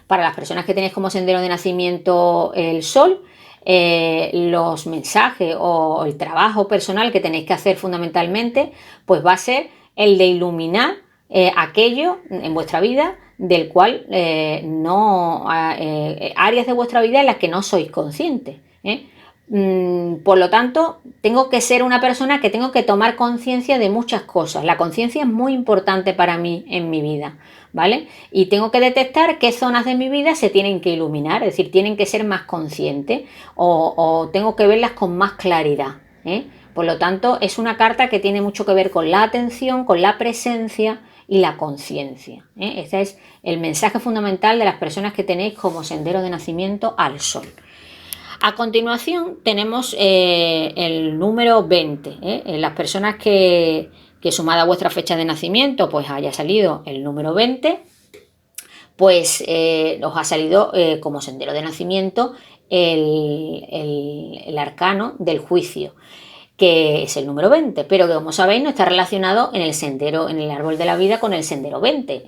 para las personas que tenéis como sendero de nacimiento el Sol, los mensajes o el trabajo personal que tenéis que hacer fundamentalmente, pues va a ser el de iluminar aquello en vuestra vida del cual áreas de vuestra vida en las que no sois conscientes. Por lo tanto, tengo que ser una persona que tengo que tomar conciencia de muchas cosas. La conciencia es muy importante para mí en mi vida, ¿vale? Y tengo que detectar qué zonas de mi vida se tienen que iluminar, es decir, tienen que ser más conscientes o tengo que verlas con más claridad, ¿eh? Por lo tanto, es una carta que tiene mucho que ver con la atención, con la presencia y la conciencia, ¿eh? Este es el mensaje fundamental de las personas que tenéis como sendero de nacimiento al Sol. A continuación tenemos el número 20, las personas que sumada a vuestra fecha de nacimiento pues haya salido el número 20, pues os ha salido como sendero de nacimiento el arcano del juicio, que es el número 20, pero que como sabéis no está relacionado en el sendero, en el árbol de la vida con el sendero 20,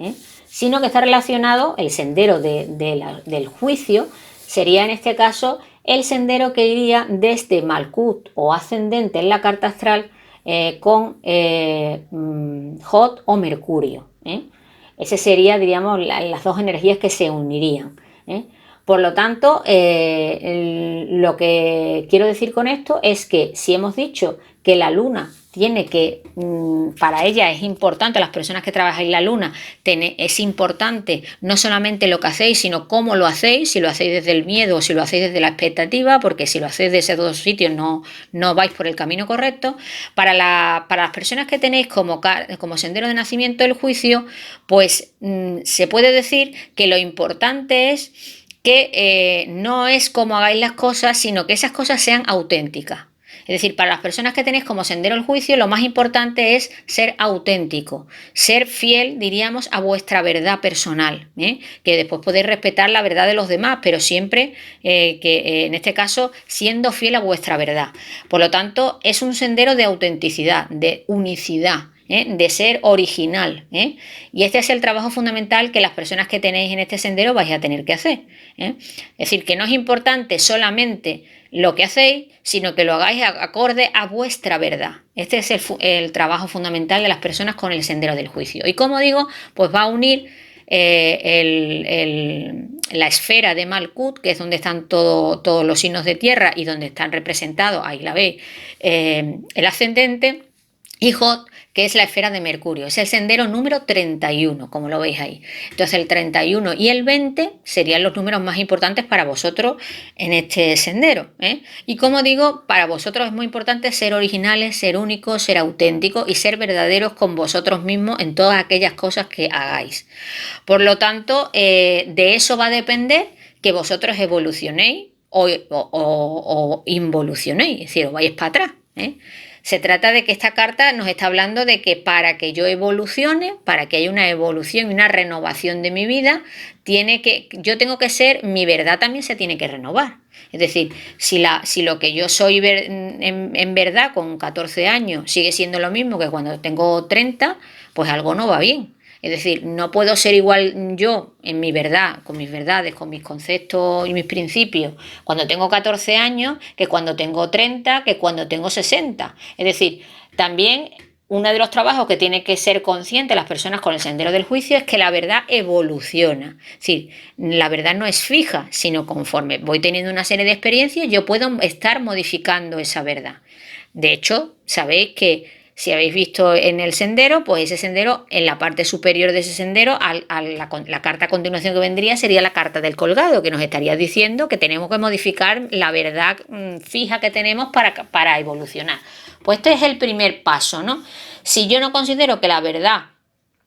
sino que está relacionado el sendero del juicio, sería en este caso el sendero que iría desde Malkut o ascendente en la carta astral con Jod o Mercurio. Ese sería, diríamos, las dos energías que se unirían. Por lo tanto, lo que quiero decir con esto es que si hemos dicho que la Luna tiene que, para ella es importante, las personas que trabajáis la Luna, es importante no solamente lo que hacéis, sino cómo lo hacéis, si lo hacéis desde el miedo o si lo hacéis desde la expectativa, porque si lo hacéis de esos dos sitios no vais por el camino correcto. Para las personas que tenéis como sendero de nacimiento el juicio, pues se puede decir que lo importante es que no es cómo hagáis las cosas, sino que esas cosas sean auténticas. Es decir, para las personas que tenéis como sendero el juicio, lo más importante es ser auténtico, ser fiel, diríamos, a vuestra verdad personal, que después podéis respetar la verdad de los demás, pero siempre en este caso siendo fiel a vuestra verdad. Por lo tanto, es un sendero de autenticidad, de unicidad, de ser original, y este es el trabajo fundamental que las personas que tenéis en este sendero vais a tener que hacer. Es decir, que no es importante solamente lo que hacéis, sino que lo hagáis acorde a vuestra verdad. Este es el trabajo fundamental de las personas con el sendero del juicio. Y como digo, pues va a unir la esfera de Malkut, que es donde están todos los signos de tierra y donde están representados, ahí la veis, el ascendente, y Jod, que es la esfera de Mercurio. Es el sendero número 31, como lo veis ahí. Entonces el 31 y el 20 serían los números más importantes para vosotros en este sendero, ¿eh? Y como digo, para vosotros es muy importante ser originales, ser únicos, ser auténticos y ser verdaderos con vosotros mismos en todas aquellas cosas que hagáis. Por lo tanto, de eso va a depender que vosotros evolucionéis o involucionéis, es decir, os vais para atrás, ¿eh? Se trata de que esta carta nos está hablando de que para que yo evolucione, para que haya una evolución y una renovación de mi vida, yo tengo que ser, mi verdad también se tiene que renovar. Es decir, si lo que yo soy en verdad con 14 años sigue siendo lo mismo que cuando tengo 30, pues algo no va bien. Es decir, no puedo ser igual yo en mi verdad, con mis verdades, con mis conceptos y mis principios, cuando tengo 14 años, que cuando tengo 30, que cuando tengo 60. Es decir, también uno de los trabajos que tiene que ser consciente las personas con el sendero del juicio es que la verdad evoluciona. Es decir, la verdad no es fija, sino conforme voy teniendo una serie de experiencias, yo puedo estar modificando esa verdad. De hecho, sabéis que si habéis visto en el sendero, pues ese sendero, en la parte superior de ese sendero, la carta a continuación que vendría sería la carta del colgado, que nos estaría diciendo que tenemos que modificar la verdad fija que tenemos para evolucionar. Pues este es el primer paso, ¿no? Si yo no considero que la verdad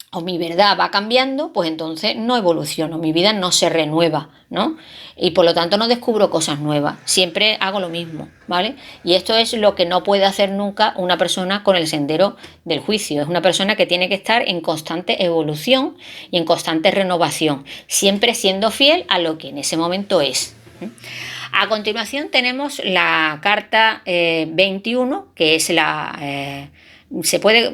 o mi verdad va cambiando, pues entonces no evoluciono, mi vida no se renueva, ¿no? Y por lo tanto no descubro cosas nuevas, siempre hago lo mismo, ¿vale? Y esto es lo que no puede hacer nunca una persona con el sendero del juicio. Es una persona que tiene que estar en constante evolución y en constante renovación, siempre siendo fiel a lo que en ese momento es. A continuación tenemos la carta 21, que es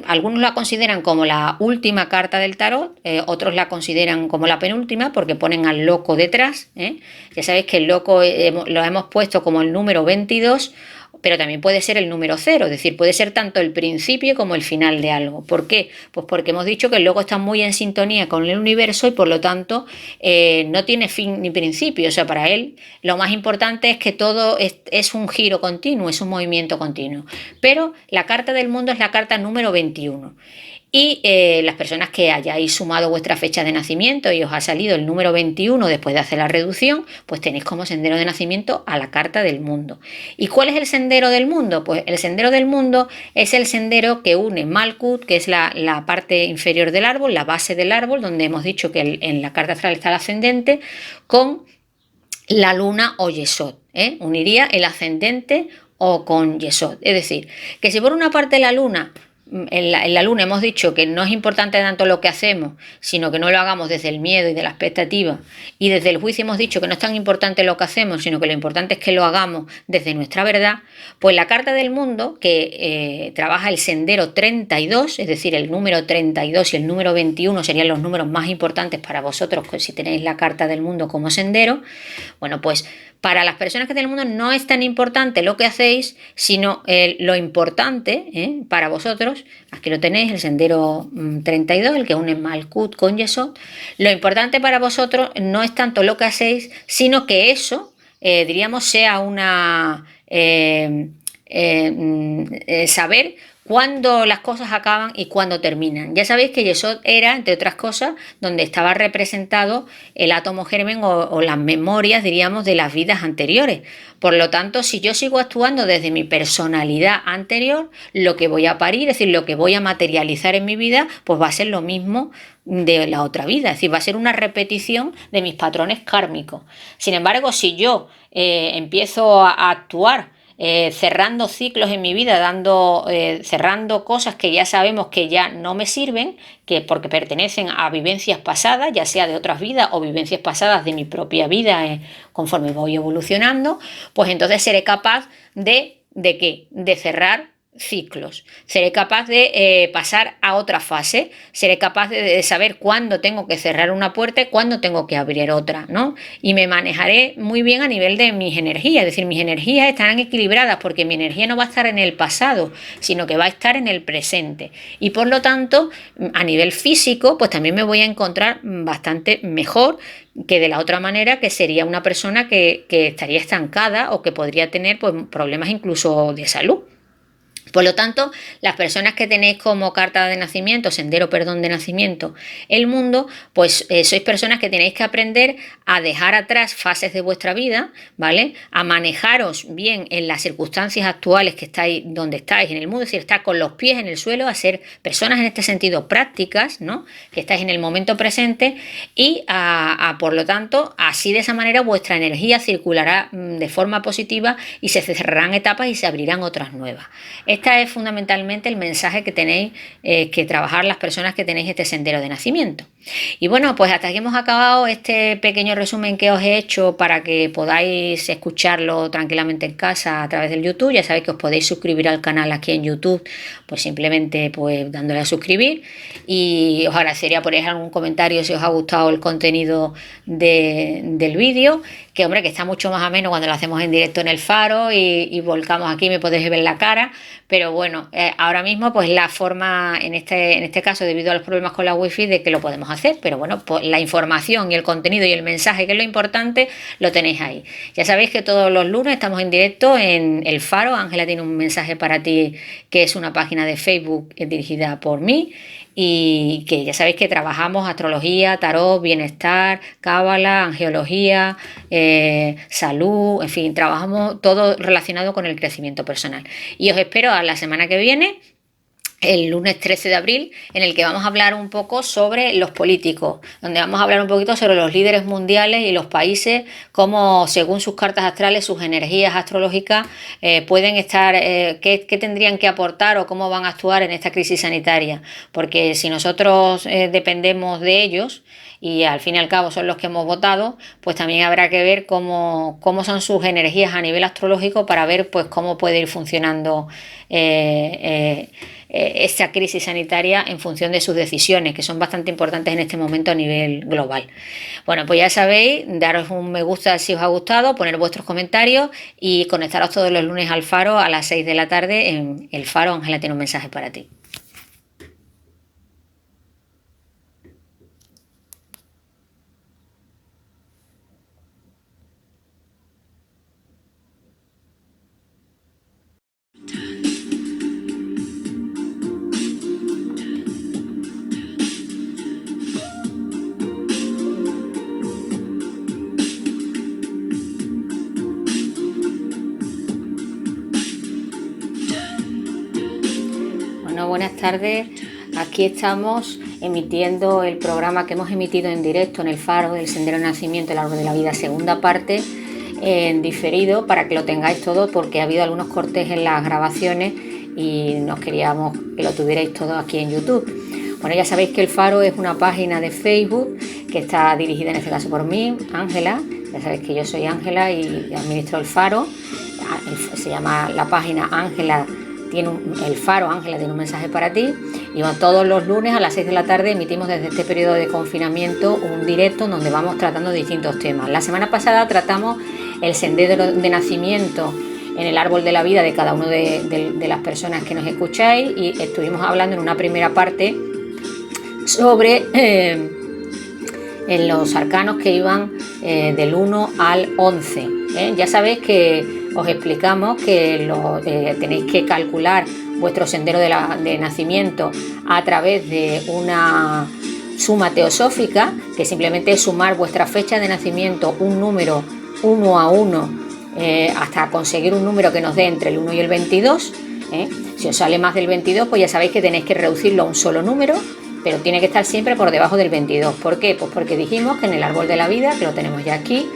algunos la consideran como la última carta del tarot, otros la consideran como la penúltima porque ponen al loco detrás, ¿eh? Ya sabéis que el loco lo hemos puesto como el número 22, pero también puede ser el número 0, es decir, puede ser tanto el principio como el final de algo. ¿Por qué? Pues porque hemos dicho que el loco está muy en sintonía con el universo y por lo tanto no tiene fin ni principio. O sea, para él lo más importante es que todo es un giro continuo, es un movimiento continuo. Pero la carta del mundo es la carta número 21. Y las personas que hayáis sumado vuestra fecha de nacimiento y os ha salido el número 21 después de hacer la reducción, pues tenéis como sendero de nacimiento a la carta del mundo. ¿Y cuál es el sendero del mundo? Pues el sendero del mundo es el sendero que une Malkut, que es la parte inferior del árbol, la base del árbol, donde hemos dicho que en la carta astral está el ascendente, con la luna o Yesod, ¿eh? Uniría el ascendente o con Yesod. Es decir, que si por una parte la luna... En la luna hemos dicho que no es importante tanto lo que hacemos, sino que no lo hagamos desde el miedo y de la expectativa. Y desde el juicio hemos dicho que no es tan importante lo que hacemos, sino que lo importante es que lo hagamos desde nuestra verdad. Pues la carta del mundo, que trabaja el sendero 32, es decir, el número 32 y el número 21 serían los números más importantes para vosotros si tenéis la carta del mundo como sendero. Bueno, pues para las personas que tienen el mundo no es tan importante lo que hacéis, sino lo importante para vosotros, aquí lo tenéis, el sendero 32, el que une Malkut con Yesod. Lo importante para vosotros no es tanto lo que hacéis, sino que eso, diríamos, sea una... saber cuándo las cosas acaban y cuándo terminan. Ya sabéis que Yesod era, entre otras cosas, donde estaba representado el átomo germen o las memorias, diríamos, de las vidas anteriores. Por lo tanto, si yo sigo actuando desde mi personalidad anterior, lo que voy a parir, es decir, lo que voy a materializar en mi vida, pues va a ser lo mismo de la otra vida, es decir, va a ser una repetición de mis patrones kármicos. Sin embargo, si yo empiezo a actuar cerrando ciclos en mi vida, cerrando cosas que ya sabemos que ya no me sirven, que porque pertenecen a vivencias pasadas, ya sea de otras vidas o vivencias pasadas de mi propia vida, conforme voy evolucionando, pues entonces seré capaz de ¿qué? De cerrar ciclos, seré capaz de pasar a otra fase, seré capaz de saber cuándo tengo que cerrar una puerta y cuándo tengo que abrir otra, ¿no? Y me manejaré muy bien a nivel de mis energías, es decir, mis energías estarán equilibradas porque mi energía no va a estar en el pasado, sino que va a estar en el presente. Y por lo tanto, a nivel físico, pues también me voy a encontrar bastante mejor que de la otra manera, que sería una persona que estaría estancada o que podría tener pues, problemas incluso de salud. Por lo tanto, las personas que tenéis como carta de nacimiento, sendero, perdón, de nacimiento, el mundo, pues sois personas que tenéis que aprender a dejar atrás fases de vuestra vida, ¿vale? A manejaros bien en las circunstancias actuales que estáis, donde estáis en el mundo, es decir, estar con los pies en el suelo, a ser personas en este sentido prácticas, ¿no? Que estáis en el momento presente y, por lo tanto, así de esa manera vuestra energía circulará de forma positiva y se cerrarán etapas y se abrirán otras nuevas. Este es fundamentalmente el mensaje que tenéis que trabajar las personas que tenéis este sendero de nacimiento. Y bueno, pues hasta aquí hemos acabado este pequeño resumen que os he hecho para que podáis escucharlo tranquilamente en casa a través del YouTube. Ya sabéis que os podéis suscribir al canal aquí en YouTube, pues simplemente pues dándole a suscribir, y os agradecería poner algún comentario si os ha gustado el contenido del vídeo, que hombre, que está mucho más ameno cuando lo hacemos en directo en el Faro y volcamos aquí, me podéis ver la cara, pero bueno, ahora mismo pues la forma, en este caso debido a los problemas con la wifi, de que lo podemos hacer, pero bueno, pues la información y el contenido y el mensaje, que es lo importante, lo tenéis ahí. Ya sabéis que todos los lunes estamos en directo en el Faro. Ángela tiene un mensaje para ti, que es una página de Facebook dirigida por mí, y que ya sabéis que trabajamos astrología, tarot, bienestar, cábala, angeología, salud, en fin, trabajamos todo relacionado con el crecimiento personal. Y os espero a la semana que viene, el lunes 13 de abril, en el que vamos a hablar un poco sobre los políticos, donde vamos a hablar un poquito sobre los líderes mundiales y los países, cómo según sus cartas astrales, sus energías astrológicas pueden estar, qué tendrían que aportar o cómo van a actuar en esta crisis sanitaria. Porque si nosotros dependemos de ellos, y al fin y al cabo son los que hemos votado, pues también habrá que ver cómo son sus energías a nivel astrológico, para ver pues cómo puede ir funcionando esta crisis sanitaria en función de sus decisiones, que son bastante importantes en este momento a nivel global. Bueno, pues ya sabéis, daros un me gusta si os ha gustado, poner vuestros comentarios y conectaros todos los lunes al Faro a las 6 de la tarde en el Faro. Ángela tiene un mensaje para ti. Bueno, buenas tardes. Aquí estamos emitiendo el programa que hemos emitido en directo en el Faro del Sendero del Nacimiento, el Árbol de la Vida, segunda parte, en diferido, para que lo tengáis todo, porque ha habido algunos cortes en las grabaciones y nos queríamos que lo tuvierais todo aquí en YouTube. Bueno, ya sabéis que el Faro es una página de Facebook que está dirigida en este caso por mí, Ángela. Ya sabéis que yo soy Ángela y administro el Faro. Se llama la página Ángela el Faro. Ángela tiene un mensaje para ti. Y bueno, todos los lunes a las 6 de la tarde emitimos desde este periodo de confinamiento un directo donde vamos tratando distintos temas. La semana pasada tratamos el sendero de nacimiento en el árbol de la vida de cada una de las personas que nos escucháis, y estuvimos hablando en una primera parte sobre en los arcanos que iban del 1 al 11. Ya sabéis que os explicamos que tenéis que calcular vuestro sendero de nacimiento a través de una suma teosófica, que simplemente es sumar vuestra fecha de nacimiento, un número 1 a 1, hasta conseguir un número que nos dé entre el 1 y el 22. Si os sale más del 22, pues ya sabéis que tenéis que reducirlo a un solo número, pero tiene que estar siempre por debajo del 22. ¿Por qué? Pues porque dijimos que en el árbol de la vida, que lo tenemos ya aquí,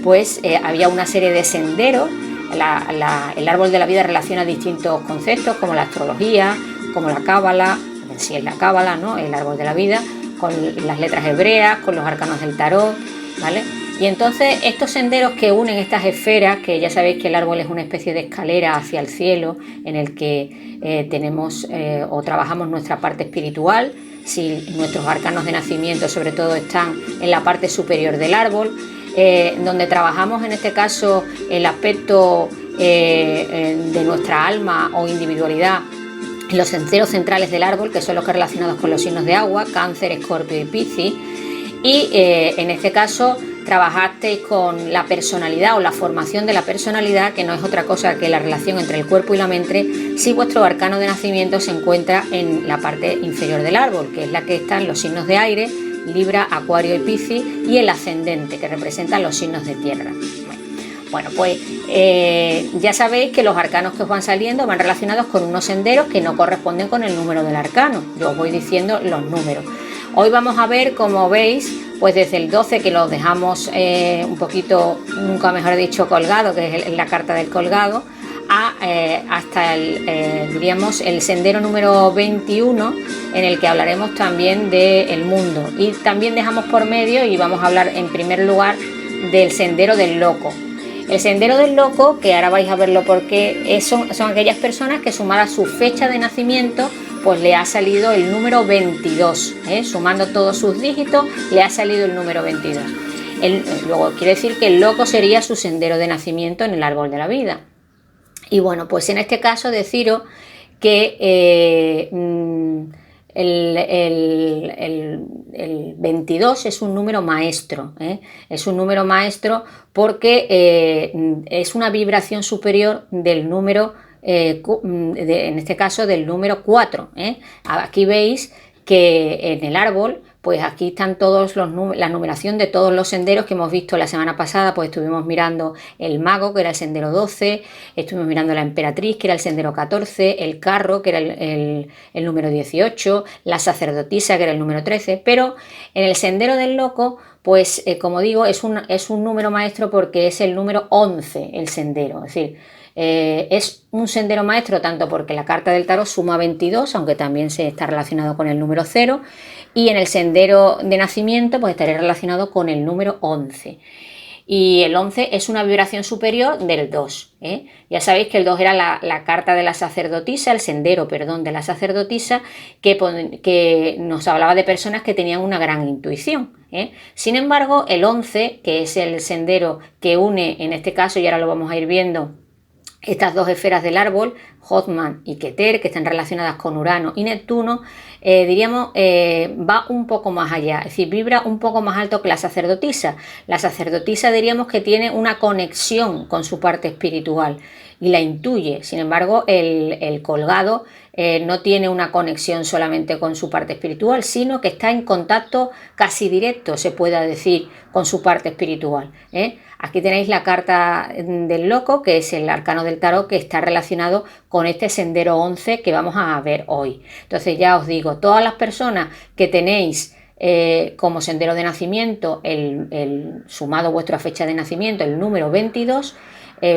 pues había una serie de senderos. El árbol de la vida relaciona distintos conceptos, como la astrología, como la cábala, si es la cábala, ¿no? El árbol de la vida, con las letras hebreas, con los arcanos del tarot, ¿vale? Y entonces estos senderos que unen estas esferas, que ya sabéis que el árbol es una especie de escalera hacia el cielo en el que tenemos o trabajamos nuestra parte espiritual, si nuestros arcanos de nacimiento sobre todo están en la parte superior del árbol, donde trabajamos en este caso el aspecto de nuestra alma o individualidad, los senderos centrales del árbol, que son los que relacionados con los signos de agua, Cáncer, Escorpio y Piscis, y en este caso trabajasteis con la personalidad o la formación de la personalidad, que no es otra cosa que la relación entre el cuerpo y la mente, si vuestro arcano de nacimiento se encuentra en la parte inferior del árbol, que es la que están los signos de aire, Libra, Acuario y Piscis, y el ascendente, que representan los signos de tierra. Bueno, pues ya sabéis que los arcanos que os van saliendo van relacionados con unos senderos que no corresponden con el número del arcano. Yo os voy diciendo los números. Hoy vamos a ver, como veis, pues desde el 12, que lo dejamos un poquito, nunca mejor dicho, colgado, que es la carta del colgado, hasta diríamos el sendero número 21, en el que hablaremos también del mundo. Y también dejamos por medio, y vamos a hablar en primer lugar, del sendero del loco. El sendero del loco, que ahora vais a verlo porque son aquellas personas que sumada a su fecha de nacimiento, pues le ha salido el número 22, sumando todos sus dígitos, le ha salido el número 22. Luego quiere decir que el loco sería su sendero de nacimiento en el árbol de la vida. Y bueno, pues en este caso deciros que el 22 es un número maestro, es un número maestro porque es una vibración superior del número, en este caso del número 4. Aquí veis que en el árbol, pues aquí están todos la numeración de todos los senderos que hemos visto la semana pasada. Pues estuvimos mirando el mago, que era el sendero 12, estuvimos mirando la emperatriz, que era el sendero 14, el carro, que era el número 18, la sacerdotisa, que era el número 13, pero en el sendero del loco, pues como digo, es un número maestro porque es el número 11 el sendero, es decir, es un sendero maestro tanto porque la carta del tarot suma 22, aunque también se está relacionado con el número 0, y en el sendero de nacimiento pues estaría relacionado con el número 11. Y el 11 es una vibración superior del 2. Ya sabéis que el 2 era la carta de la sacerdotisa, el sendero, perdón, de la sacerdotisa, que nos hablaba de personas que tenían una gran intuición. Sin embargo, el 11, que es el sendero que une, en este caso, y ahora lo vamos a ir viendo, estas dos esferas del árbol, Hotman y Keter, que están relacionadas con Urano y Neptuno, diríamos, va un poco más allá, es decir, vibra un poco más alto que la sacerdotisa. La sacerdotisa diríamos que tiene una conexión con su parte espiritual y la intuye. Sin embargo, el colgado no tiene una conexión solamente con su parte espiritual, sino que está en contacto casi directo, se puede decir, con su parte espiritual. Aquí tenéis la carta del loco, que es el arcano del tarot, que está relacionado con este sendero 11 que vamos a ver hoy. Entonces ya os digo, todas las personas que tenéis como sendero de nacimiento, sumado vuestra fecha de nacimiento, el número 22,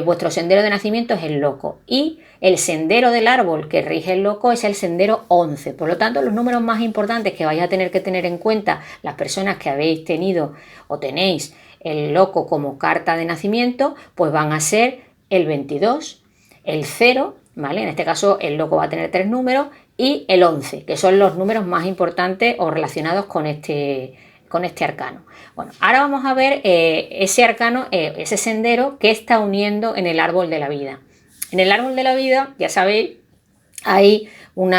vuestro sendero de nacimiento es el loco, y el sendero del árbol que rige el loco es el sendero 11. Por lo tanto, los números más importantes que vais a tener que tener en cuenta las personas que habéis tenido o tenéis el loco como carta de nacimiento, pues van a ser el 22, el 0, ¿vale? En este caso el loco va a tener 3 números, y el 11, que son los números más importantes o relacionados con este arcano. Bueno, ahora vamos a ver ese arcano, ese sendero que está uniendo en el árbol de la vida. En el árbol de la vida, ya sabéis, hay un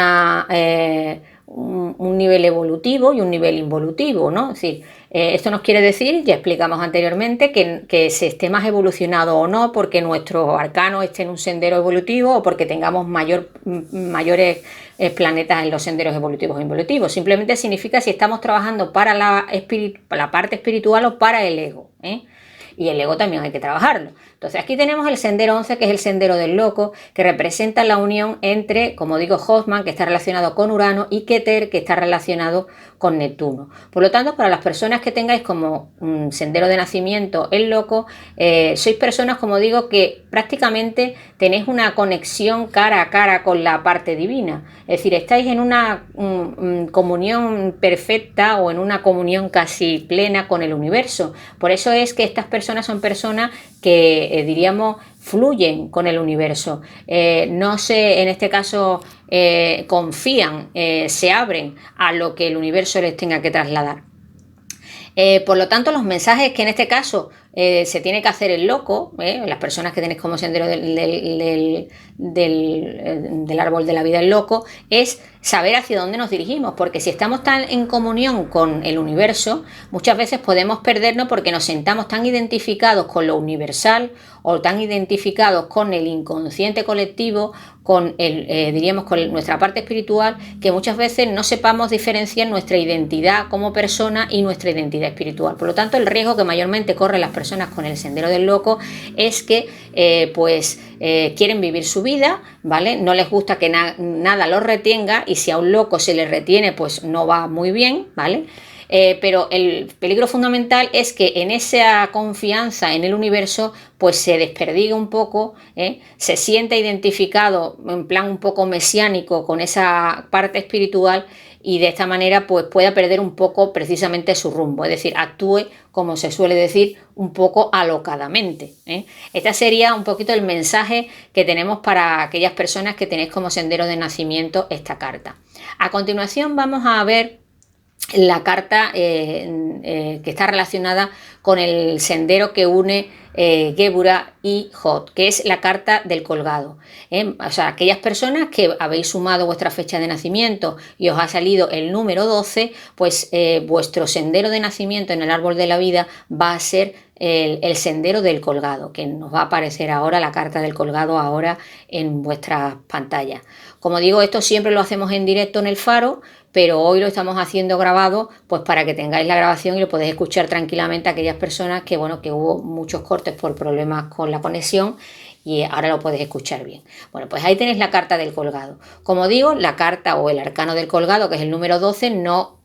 nivel evolutivo y un nivel involutivo, ¿no? Es decir, esto nos quiere decir, ya explicamos anteriormente, que se esté más evolucionado o no porque nuestro arcano esté en un sendero evolutivo o porque tengamos mayores planetas en los senderos evolutivos e involutivos. Simplemente significa si estamos trabajando para la parte espiritual o para el ego, y el ego también hay que trabajarlo. Entonces aquí tenemos el sendero 11, que es el sendero del loco, que representa la unión entre, como digo, Hotman, que está relacionado con Urano, y Keter, que está relacionado con Neptuno. Por lo tanto, para las personas que tengáis como sendero de nacimiento el loco, sois personas, como digo, que prácticamente tenéis una conexión cara a cara con la parte divina. Es decir, estáis en una comunión perfecta o en una comunión casi plena con el universo. Por eso es que estas personas son personas que, diríamos, fluyen con el universo. No se, en este caso, confían, se abren a lo que el universo les tenga que trasladar. Por lo tanto, los mensajes que en este caso se tiene que hacer el loco, las personas que tenéis como sendero del árbol de la vida el loco, es saber hacia dónde nos dirigimos, porque si estamos tan en comunión con el universo, muchas veces podemos perdernos porque nos sentamos tan identificados con lo universal o tan identificados con el inconsciente colectivo, con diríamos con nuestra parte espiritual, que muchas veces no sepamos diferenciar nuestra identidad como persona y nuestra identidad espiritual. Por lo tanto, el riesgo que mayormente corren las personas con el sendero del loco es que quieren vivir su vida, ¿vale? No les gusta que nada los retenga, y si a un loco se le retiene, pues no va muy bien, ¿vale? Pero el peligro fundamental es que en esa confianza en el universo pues se desperdiga un poco, se sienta identificado en plan un poco mesiánico con esa parte espiritual, y de esta manera pues pueda perder un poco precisamente su rumbo, es decir, actúe, como se suele decir, un poco alocadamente. Este sería un poquito el mensaje que tenemos para aquellas personas que tenéis como sendero de nacimiento esta carta. A continuación vamos a ver la carta que está relacionada con el sendero que une Gébura y Jod, que es la carta del colgado. O sea, aquellas personas que habéis sumado vuestra fecha de nacimiento y os ha salido el número 12, pues vuestro sendero de nacimiento en el árbol de la vida va a ser el sendero del colgado, que nos va a aparecer ahora la carta del colgado ahora en vuestras pantallas. Como digo, esto siempre lo hacemos en directo en el faro, pero hoy lo estamos haciendo grabado, pues para que tengáis la grabación y lo podéis escuchar tranquilamente a aquellas personas que, bueno, que hubo muchos cortes por problemas con la conexión y ahora lo podéis escuchar bien. Bueno, pues ahí tenéis la carta del colgado. Como digo, la carta o el arcano del colgado, que es el número 12, no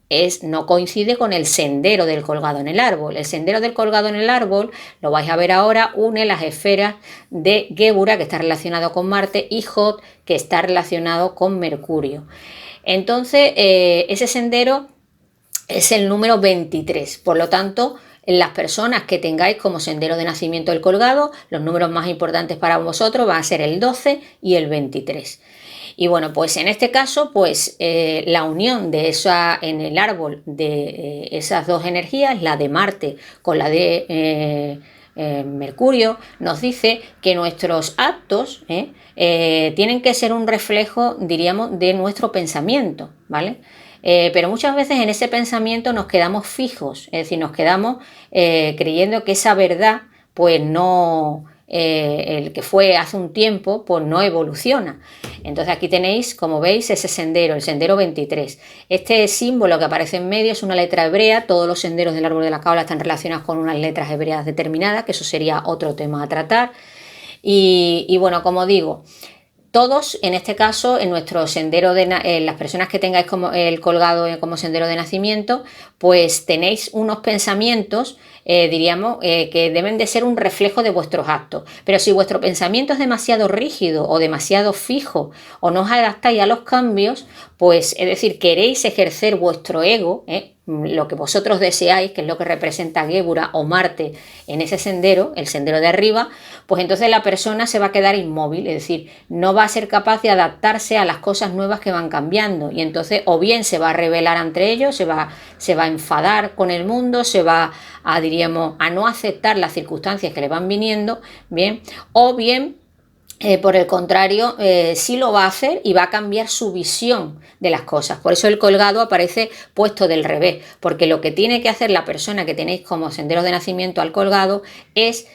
coincide con el sendero del colgado en el árbol. El sendero del colgado en el árbol, lo vais a ver ahora, une las esferas de Gébura, que está relacionado con Marte, y Jod, que está relacionado con Mercurio. Entonces, ese sendero es el número 23, por lo tanto, las personas que tengáis como sendero de nacimiento del colgado, los números más importantes para vosotros van a ser el 12 y el 23. Y bueno, pues en este caso, pues la unión de esa en el árbol de esas dos energías, la de Marte con la de Mercurio, nos dice que nuestros actos tienen que ser un reflejo, diríamos, de nuestro pensamiento, ¿vale? Pero muchas veces en ese pensamiento nos quedamos fijos, es decir, nos quedamos creyendo que esa verdad, pues no, el que fue hace un tiempo, pues no evoluciona. Entonces aquí tenéis, como veis, ese sendero, el sendero 23. Este símbolo que aparece en medio es una letra hebrea. Todos los senderos del árbol de la cábala están relacionados con unas letras hebreas determinadas, que eso sería otro tema a tratar. Y bueno, como digo, todos, en este caso, en nuestro sendero las personas que tengáis como el colgado como sendero de nacimiento, pues tenéis unos pensamientos, diríamos, que deben de ser un reflejo de vuestros actos. Pero si vuestro pensamiento es demasiado rígido o demasiado fijo o no os adaptáis a los cambios, pues es decir, queréis ejercer vuestro ego, lo que vosotros deseáis, que es lo que representa Gébura o Marte en ese sendero, el sendero de arriba, pues entonces la persona se va a quedar inmóvil, es decir, no va a ser capaz de adaptarse a las cosas nuevas que van cambiando, y entonces o bien se va a rebelar entre ellos, se va a enfadar con el mundo, se va a, diríamos, a no aceptar las circunstancias que le van viniendo, bien, o bien por el contrario, sí lo va a hacer y va a cambiar su visión de las cosas. Por eso el colgado aparece puesto del revés, porque lo que tiene que hacer la persona que tenéis como sendero de nacimiento al colgado es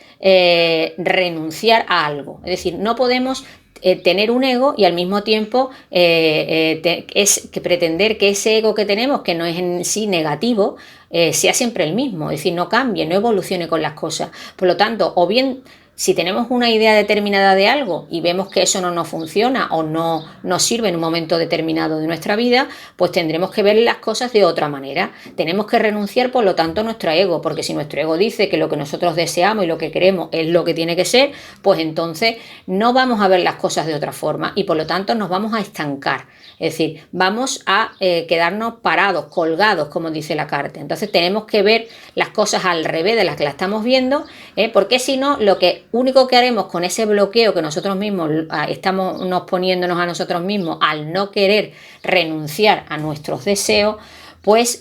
renunciar a algo. Es decir, no podemos tener un ego y al mismo tiempo es que pretender que ese ego que tenemos, que no es en sí negativo, sea siempre el mismo, es decir, no cambie, no evolucione con las cosas. Por lo tanto, o bien si tenemos una idea determinada de algo y vemos que eso no nos funciona o no nos sirve en un momento determinado de nuestra vida, pues tendremos que ver las cosas de otra manera. Tenemos que renunciar, por lo tanto, a nuestro ego, porque si nuestro ego dice que lo que nosotros deseamos y lo que queremos es lo que tiene que ser, pues entonces no vamos a ver las cosas de otra forma y por lo tanto nos vamos a estancar. Es decir, vamos a quedarnos parados, colgados, como dice la carta. Entonces tenemos que ver las cosas al revés de las que las estamos viendo, porque si no, lo que único que haremos con ese bloqueo que nosotros mismos estamos nos poniéndonos a nosotros mismos al no querer renunciar a nuestros deseos, pues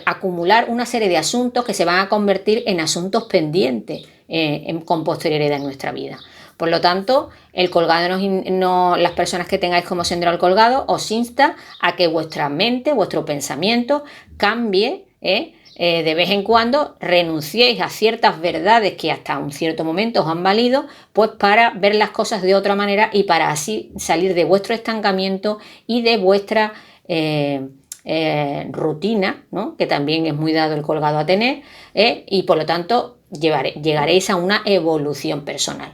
acumular una serie de asuntos que se van a convertir en asuntos pendientes con posterioridad en nuestra vida. Por lo tanto, el colgado las personas que tengáis como sendero al colgado os insta a que vuestra mente, vuestro pensamiento cambie, de vez en cuando renunciéis a ciertas verdades que hasta un cierto momento os han valido, pues para ver las cosas de otra manera y para así salir de vuestro estancamiento y de vuestra rutina, ¿no? Que también es muy dado el colgado a tener, y por lo tanto llegaréis a una evolución personal.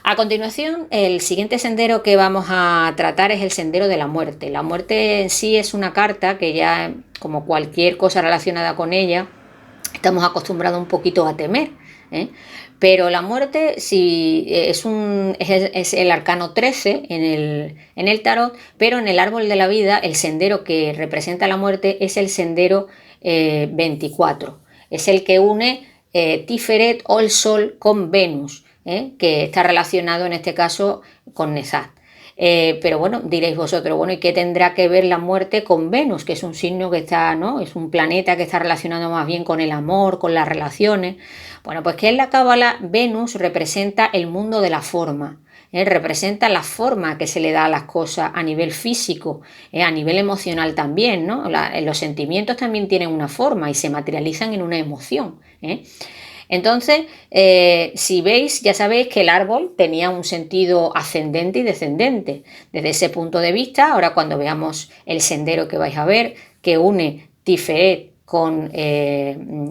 A continuación, el siguiente sendero que vamos a tratar es el sendero de la muerte. La muerte en sí es una carta que ya, como cualquier cosa relacionada con ella, estamos acostumbrados un poquito a temer, pero la muerte sí, es el arcano 13 en el tarot, pero en el árbol de la vida el sendero que representa la muerte es el sendero 24. Es el que une Tiferet o el Sol con Venus, que está relacionado en este caso con Nezat. Pero bueno, diréis vosotros, bueno, ¿y qué tendrá que ver la muerte con Venus? Que es un signo que está, ¿no? Es un planeta que está relacionado más bien con el amor, con las relaciones. Bueno, pues que en la Cábala Venus representa el mundo de la forma. Representa la forma que se le da a las cosas a nivel físico, a nivel emocional también, ¿no? Los sentimientos también tienen una forma y se materializan en una emoción. Entonces, si veis, ya sabéis que el árbol tenía un sentido ascendente y descendente. Desde ese punto de vista, ahora cuando veamos el sendero que vais a ver, que une Tiferet con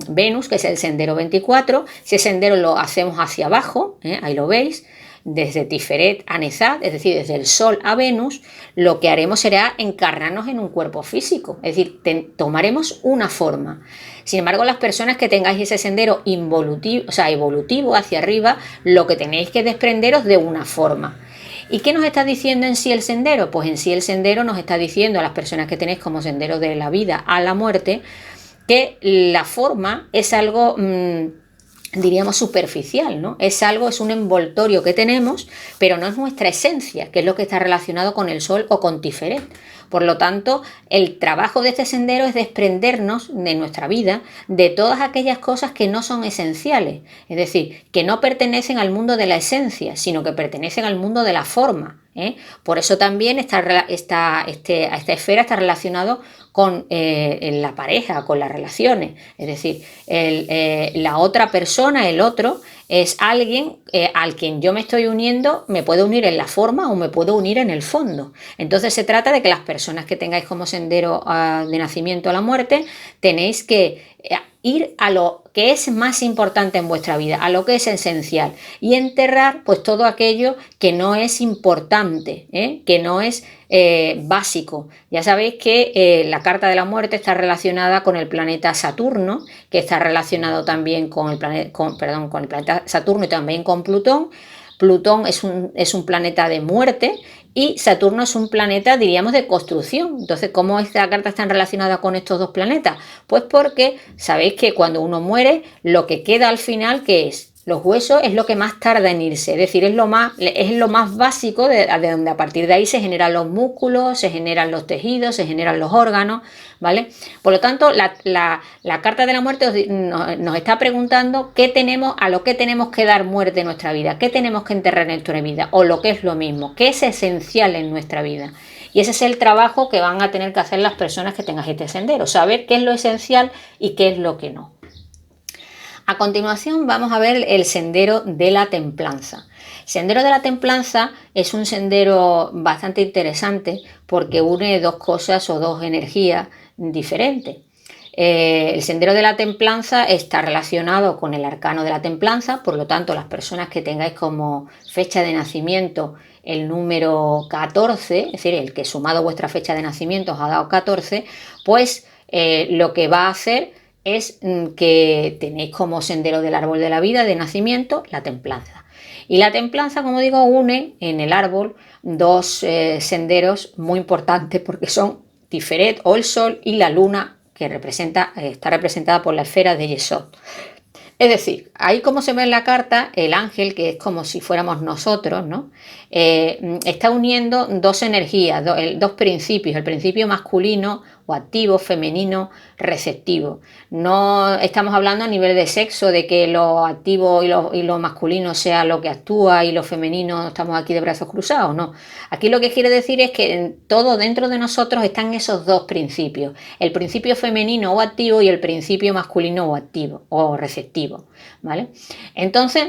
Venus, que es el sendero 24, ese sendero lo hacemos hacia abajo, ahí lo veis, desde Tiferet a Nezat, es decir, desde el Sol a Venus, lo que haremos será encarnarnos en un cuerpo físico, es decir, tomaremos una forma. Sin embargo, las personas que tengáis ese sendero evolutivo hacia arriba, lo que tenéis que desprenderos de una forma. ¿Y qué nos está diciendo en sí el sendero? Pues en sí el sendero nos está diciendo a las personas que tenéis como sendero de la vida a la muerte, que la forma es algo diríamos superficial, ¿no? Es un envoltorio que tenemos, pero no es nuestra esencia, que es lo que está relacionado con el Sol o con Tiferet. Por lo tanto, el trabajo de este sendero es desprendernos de nuestra vida de todas aquellas cosas que no son esenciales, es decir, que no pertenecen al mundo de la esencia, sino que pertenecen al mundo de la forma. Por eso también esta esfera está relacionado con la pareja, con las relaciones. Es decir, la otra persona, el otro, es alguien al quien yo me estoy uniendo, me puedo unir en la forma o me puedo unir en el fondo. Entonces se trata de que las personas que tengáis como sendero de nacimiento a la muerte, tenéis que ir a lo que es más importante en vuestra vida, a lo que es esencial, y enterrar pues todo aquello que no es importante, que no es básico. Ya sabéis que la carta de la muerte está relacionada con el planeta Saturno, que está relacionado también con el planeta Saturno y también con Plutón. Plutón es un planeta de muerte y Saturno es un planeta, diríamos, de construcción. Entonces, ¿cómo esta carta está relacionada con estos dos planetas? Pues porque sabéis que cuando uno muere, lo que queda al final, ¿qué es? Los huesos es lo que más tarda en irse, es decir, es lo más básico de donde a partir de ahí se generan los músculos, se generan los tejidos, se generan los órganos, ¿vale? Por lo tanto, la carta de la muerte nos está preguntando a lo que tenemos que dar muerte en nuestra vida, qué tenemos que enterrar en nuestra vida, o lo que es lo mismo, qué es esencial en nuestra vida. Y ese es el trabajo que van a tener que hacer las personas que tengan este sendero, saber qué es lo esencial y qué es lo que no. A continuación vamos a ver el sendero de la templanza. El sendero de la templanza es un sendero bastante interesante porque une dos cosas o dos energías diferentes. El sendero de la templanza está relacionado con el arcano de la templanza, por lo tanto, las personas que tengáis como fecha de nacimiento el número 14, es decir, el que sumado vuestra fecha de nacimiento os ha dado 14, pues lo que va a hacer es que tenéis como sendero del árbol de la vida de nacimiento la templanza. Y la templanza, como digo, une en el árbol dos senderos muy importantes porque son Tiferet o el sol y la luna, que está representada por la esfera de Yesod. Es decir, ahí como se ve en la carta, el ángel, que es como si fuéramos nosotros, ¿no? Está uniendo dos energías, dos principios, el principio masculino o activo, femenino, receptivo. No estamos hablando a nivel de sexo, de que lo activo y lo masculino sea lo que actúa y lo femenino estamos aquí de brazos cruzados, no. Aquí lo que quiere decir es que todo dentro de nosotros están esos dos principios, el principio femenino o activo y el principio masculino o activo o receptivo, ¿vale? Entonces,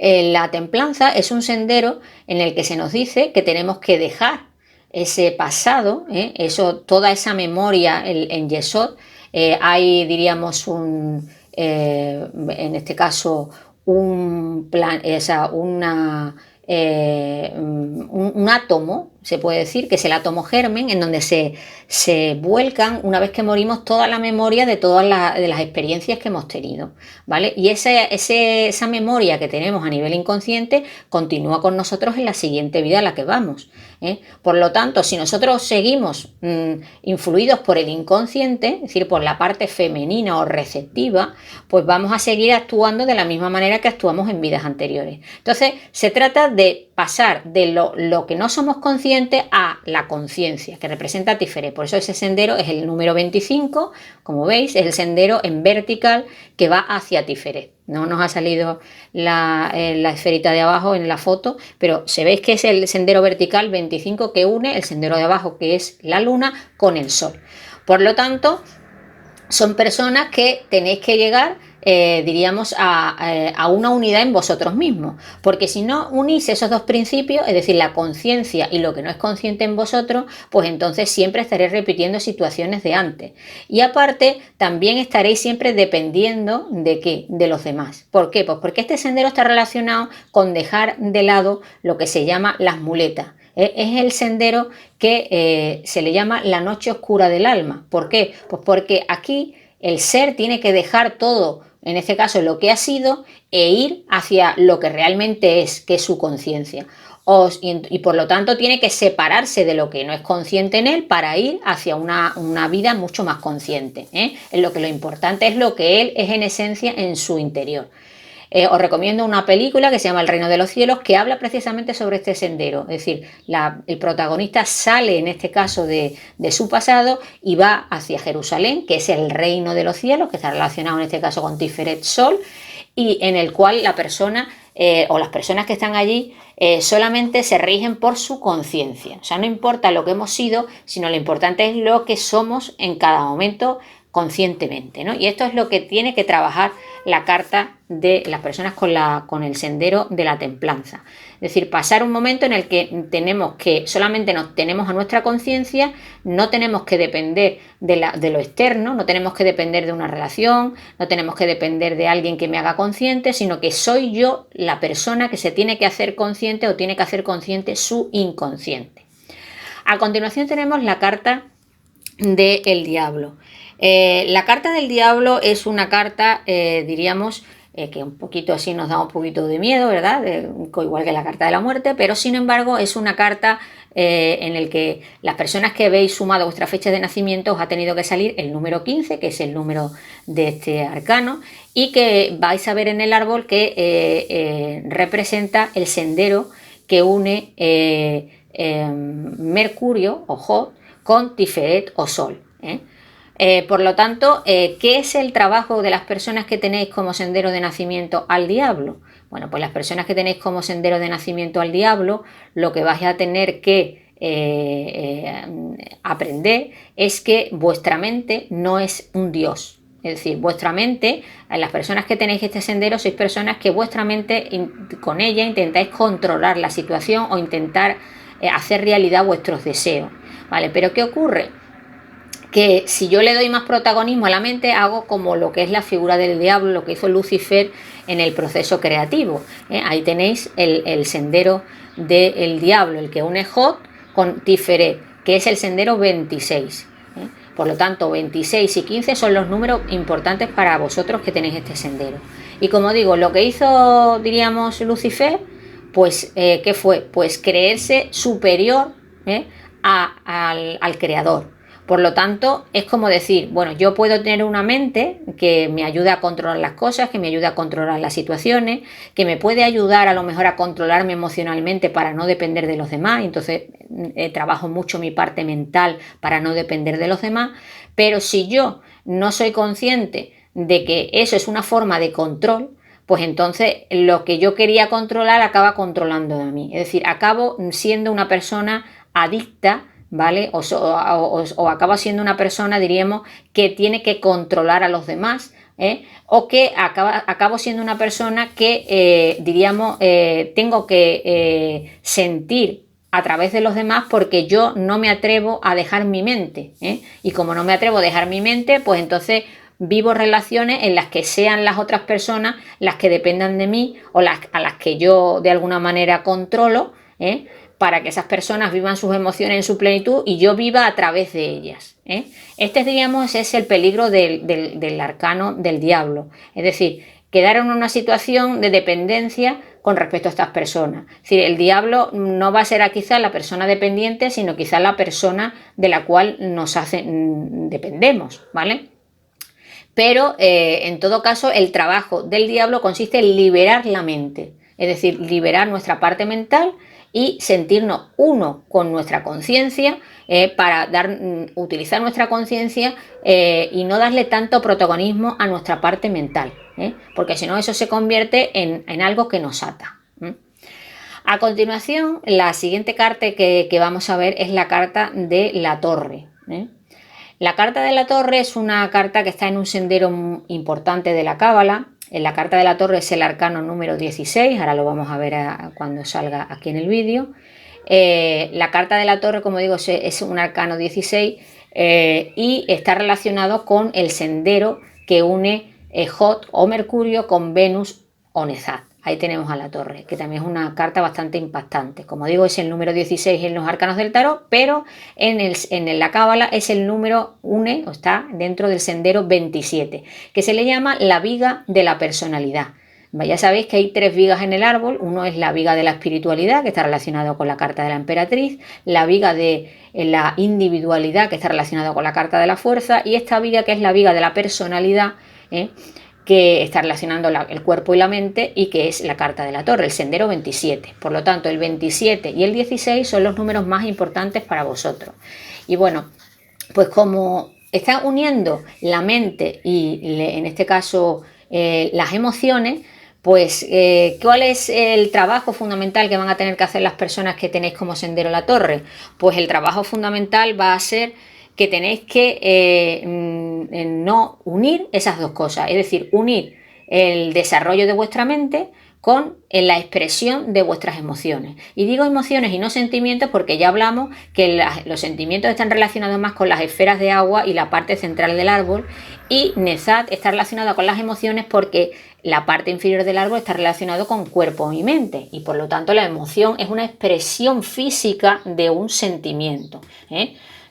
la templanza es un sendero en el que se nos dice que tenemos que dejar ese pasado, toda esa memoria en Yesod. Hay, diríamos, en este caso, un átomo, se puede decir, que es el átomo germen, en donde se vuelcan, una vez que morimos, toda la memoria de todas las experiencias que hemos tenido, ¿vale? Y esa memoria que tenemos a nivel inconsciente continúa con nosotros en la siguiente vida a la que vamos, ¿eh? Por lo tanto, si nosotros seguimos influidos por el inconsciente, es decir, por la parte femenina o receptiva, pues vamos a seguir actuando de la misma manera que actuamos en vidas anteriores. Entonces, se trata de pasar de lo que no somos conscientes a la conciencia, que representa Tiferet. Por eso ese sendero es el número 25, como veis, es el sendero en vertical que va hacia Tiferet. No nos ha salido la esferita de abajo en la foto, pero se veis que es el sendero vertical 25 que une el sendero de abajo, que es la luna, con el sol. Por lo tanto, son personas que tenéis que llegar, diríamos, a una unidad en vosotros mismos, porque si no unís esos dos principios, es decir, la conciencia y lo que no es consciente en vosotros, pues entonces siempre estaréis repitiendo situaciones de antes. Y aparte, también estaréis siempre dependiendo ¿de qué? De los demás. ¿Por qué? Pues porque este sendero está relacionado con dejar de lado lo que se llama las muletas. Es el sendero que se le llama la noche oscura del alma. ¿Por qué? Pues porque aquí el ser tiene que dejar todo, en este caso lo que ha sido, e ir hacia lo que realmente es, que es su conciencia. Y por lo tanto tiene que separarse de lo que no es consciente en él para ir hacia una vida mucho más consciente, ¿eh? En lo que lo importante es lo que él es en esencia en su interior. Os recomiendo una película que se llama El Reino de los Cielos, que habla precisamente sobre este sendero. Es decir, el protagonista sale en este caso de su pasado y va hacia Jerusalén, que es el reino de los cielos, que está relacionado en este caso con Tiferet Sol, y en el cual la persona o las personas que están allí solamente se rigen por su conciencia. O sea, no importa lo que hemos sido, sino lo importante es lo que somos en cada momento conscientemente, ¿no? Y esto es lo que tiene que trabajar la carta de las personas con el sendero de la templanza. Es decir, pasar un momento en el que solamente nos tenemos a nuestra conciencia, no tenemos que depender de lo externo, no tenemos que depender de una relación, no tenemos que depender de alguien que me haga consciente, sino que soy yo la persona que se tiene que hacer consciente o tiene que hacer consciente su inconsciente. A continuación tenemos la carta del diablo. La carta del diablo es una carta, diríamos, que un poquito así nos da un poquito de miedo, ¿verdad? Igual que la carta de la muerte, pero sin embargo es una carta en el que las personas que habéis sumado vuestra fecha de nacimiento os ha tenido que salir el número 15, que es el número de este arcano, y que vais a ver en el árbol que representa el sendero que une Mercurio o Jod con Tiferet o Sol, ¿eh? Por lo tanto, ¿qué es el trabajo de las personas que tenéis como sendero de nacimiento al diablo? Bueno, pues las personas que tenéis como sendero de nacimiento al diablo, lo que vais a tener que aprender es que vuestra mente no es un dios. Es decir, vuestra mente, las personas que tenéis este sendero, sois personas que vuestra mente, con ella intentáis controlar la situación o intentar hacer realidad vuestros deseos, ¿vale? Pero ¿qué ocurre? que si yo le doy más protagonismo a la mente, hago como lo que es la figura del diablo, lo que hizo Lucifer en el proceso creativo. Ahí tenéis el sendero del diablo, el que une Jod con Tiferet, que es el sendero 26. Por lo tanto, 26 y 15 son los números importantes para vosotros que tenéis este sendero. Y como digo, lo que hizo, diríamos, Lucifer, pues, ¿qué fue? Pues creerse superior al creador. Por lo tanto, es como decir, bueno, yo puedo tener una mente que me ayuda a controlar las cosas, que me ayuda a controlar las situaciones, que me puede ayudar a lo mejor a controlarme emocionalmente para no depender de los demás. Entonces, trabajo mucho mi parte mental para no depender de los demás. Pero si yo no soy consciente de que eso es una forma de control, pues entonces lo que yo quería controlar acaba controlando a mí. Es decir, acabo siendo una persona adicta, ¿vale? O acaba siendo una persona, diríamos, que tiene que controlar a los demás, o que acabo siendo una persona que, diríamos, tengo que sentir a través de los demás porque yo no me atrevo a dejar mi mente, y como no me atrevo a dejar mi mente, pues entonces vivo relaciones en las que sean las otras personas las que dependan de mí o a las que yo de alguna manera controlo, para que esas personas vivan sus emociones en su plenitud y yo viva a través de ellas. Este, diríamos, es el peligro del arcano del diablo. Es decir, quedar en una situación de dependencia con respecto a estas personas. Es decir, el diablo no va a ser quizás la persona dependiente, sino quizás la persona de la cual dependemos, ¿vale? Pero en todo caso el trabajo del diablo consiste en liberar la mente, es decir, liberar nuestra parte mental y sentirnos uno con nuestra conciencia, para utilizar nuestra conciencia y no darle tanto protagonismo a nuestra parte mental, porque si no eso se convierte en algo que nos ata. A continuación, la siguiente carta que vamos a ver es la carta de la torre. La carta de la torre es una carta que está en un sendero importante de la Cábala. La carta de la torre es el arcano número 16, ahora lo vamos a ver cuando salga aquí en el vídeo. La carta de la torre, como digo, es un arcano 16 y está relacionado con el sendero que une Jod o Mercurio con Venus o Nezat. Ahí tenemos a la torre, que también es una carta bastante impactante. Como digo, es el número 16 en los arcanos del tarot, pero en la cábala es el número une, o está dentro del sendero 27, que se le llama la viga de la personalidad. Ya sabéis que hay 3 vigas en el árbol. Uno es la viga de la espiritualidad, que está relacionado con la carta de la emperatriz, la viga de la individualidad, que está relacionado con la carta de la fuerza, y esta viga que es la viga de la personalidad, que está relacionando el cuerpo y la mente, y que es la carta de la torre, el sendero 27. Por lo tanto, el 27 y el 16 son los números más importantes para vosotros. Y bueno, pues como está uniendo la mente y en este caso las emociones, pues ¿cuál es el trabajo fundamental que van a tener que hacer las personas que tenéis como sendero la torre? Pues el trabajo fundamental va a ser que tenéis que no unir esas dos cosas, es decir, unir el desarrollo de vuestra mente con la expresión de vuestras emociones. Y digo emociones y no sentimientos porque ya hablamos que los sentimientos están relacionados más con las esferas de agua y la parte central del árbol, y Nezat está relacionado con las emociones porque la parte inferior del árbol está relacionado con cuerpo y mente, y por lo tanto la emoción es una expresión física de un sentimiento.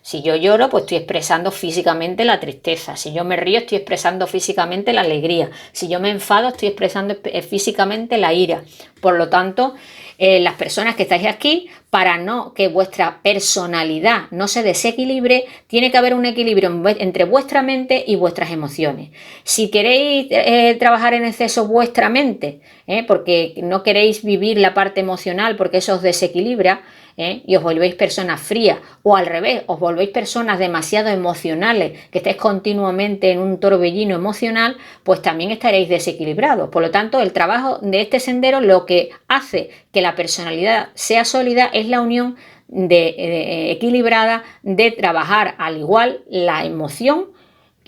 Si yo lloro, pues estoy expresando físicamente la tristeza. Si yo me río, estoy expresando físicamente la alegría. Si yo me enfado, estoy expresando físicamente la ira. Por lo tanto, las personas que estáis aquí, para que vuestra personalidad no se desequilibre, tiene que haber un equilibrio entre vuestra mente y vuestras emociones. Si queréis trabajar en exceso vuestra mente, porque no queréis vivir la parte emocional porque eso os desequilibra, y os volvéis personas frías, o al revés, os volvéis personas demasiado emocionales, que estáis continuamente en un torbellino emocional, pues también estaréis desequilibrados. Por lo tanto, el trabajo de este sendero, lo que hace que la personalidad sea sólida, es la unión equilibrada de trabajar al igual la emoción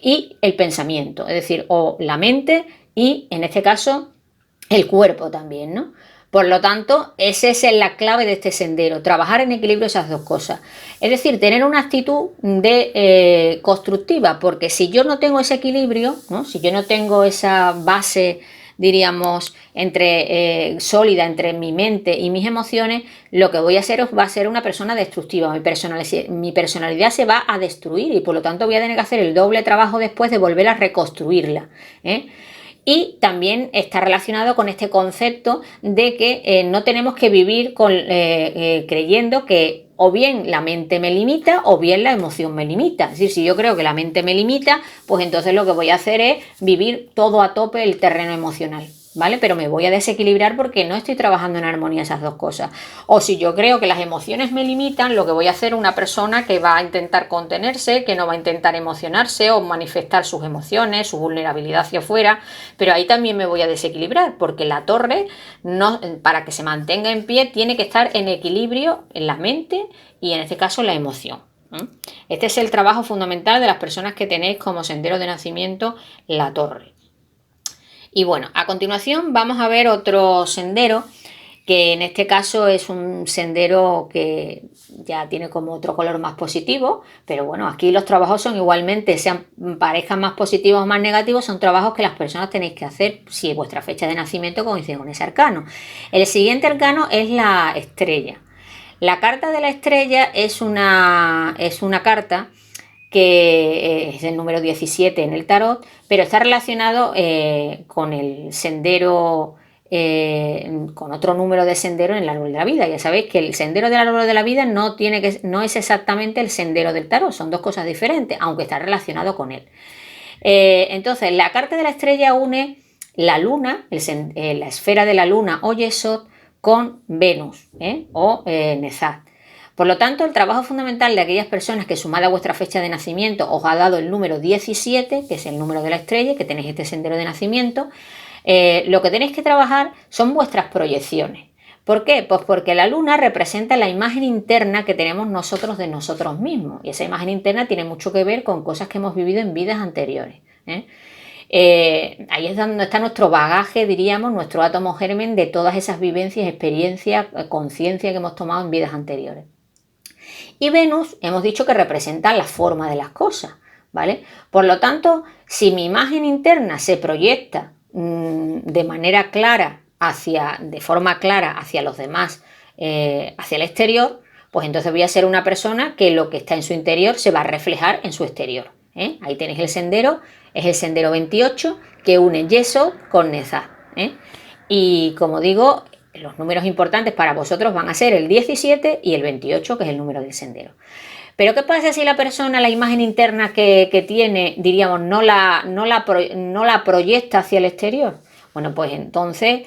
y el pensamiento, es decir, o la mente y, en este caso, el cuerpo también, ¿no? Por lo tanto, esa es la clave de este sendero, trabajar en equilibrio esas dos cosas. Es decir, tener una actitud constructiva, porque si yo no tengo ese equilibrio, ¿no? Si yo no tengo esa base, diríamos, sólida entre mi mente y mis emociones, lo que voy a hacer va a ser una persona destructiva. Mi personalidad se va a destruir y por lo tanto voy a tener que hacer el doble trabajo después de volver a reconstruirla, ¿eh? Y también está relacionado con este concepto de que no tenemos que vivir creyendo que o bien la mente me limita o bien la emoción me limita. Es decir, si yo creo que la mente me limita, pues entonces lo que voy a hacer es vivir todo a tope el terreno emocional, ¿vale? Pero me voy a desequilibrar porque no estoy trabajando en armonía esas dos cosas. O si yo creo que las emociones me limitan, lo que voy a hacer es una persona que va a intentar contenerse, que no va a intentar emocionarse o manifestar sus emociones, su vulnerabilidad hacia afuera, pero ahí también me voy a desequilibrar porque la torre, para que se mantenga en pie, tiene que estar en equilibrio en la mente y en este caso la emoción. Este es el trabajo fundamental de las personas que tenéis como sendero de nacimiento la torre. Y bueno, a continuación vamos a ver otro sendero, que en este caso es un sendero que ya tiene como otro color más positivo, pero bueno, aquí los trabajos son igualmente, parezcan más positivos o más negativos, son trabajos que las personas tenéis que hacer si vuestra fecha de nacimiento coincide con ese arcano. El siguiente arcano es la estrella. La carta de la estrella es una carta que es el número 17 en el tarot, pero está relacionado con el sendero, con otro número de sendero en el árbol de la vida. Ya sabéis que el sendero del árbol de la vida no es exactamente el sendero del tarot, son dos cosas diferentes, aunque está relacionado con él. Entonces, la carta de la estrella une la luna, la esfera de la luna o Yesod, con Venus o Nezat. Por lo tanto, el trabajo fundamental de aquellas personas que sumada a vuestra fecha de nacimiento os ha dado el número 17, que es el número de la estrella, que tenéis este sendero de nacimiento, lo que tenéis que trabajar son vuestras proyecciones. ¿Por qué? Pues porque la luna representa la imagen interna que tenemos nosotros de nosotros mismos. Y esa imagen interna tiene mucho que ver con cosas que hemos vivido en vidas anteriores. Ahí es donde está nuestro bagaje, diríamos, nuestro átomo germen de todas esas vivencias, experiencias, conciencia que hemos tomado en vidas anteriores. Y Venus hemos dicho que representa la forma de las cosas, ¿vale? Por lo tanto, si mi imagen interna se proyecta de manera clara, de forma clara hacia los demás, hacia el exterior, pues entonces voy a ser una persona que lo que está en su interior se va a reflejar en su exterior. Ahí tenéis el sendero, es el sendero 28 que une Yesod con Nezat. Y como digo, los números importantes para vosotros van a ser el 17 y el 28, que es el número del sendero. Pero ¿qué pasa si la persona, la imagen interna que tiene, diríamos, no la proyecta hacia el exterior? Bueno, pues entonces,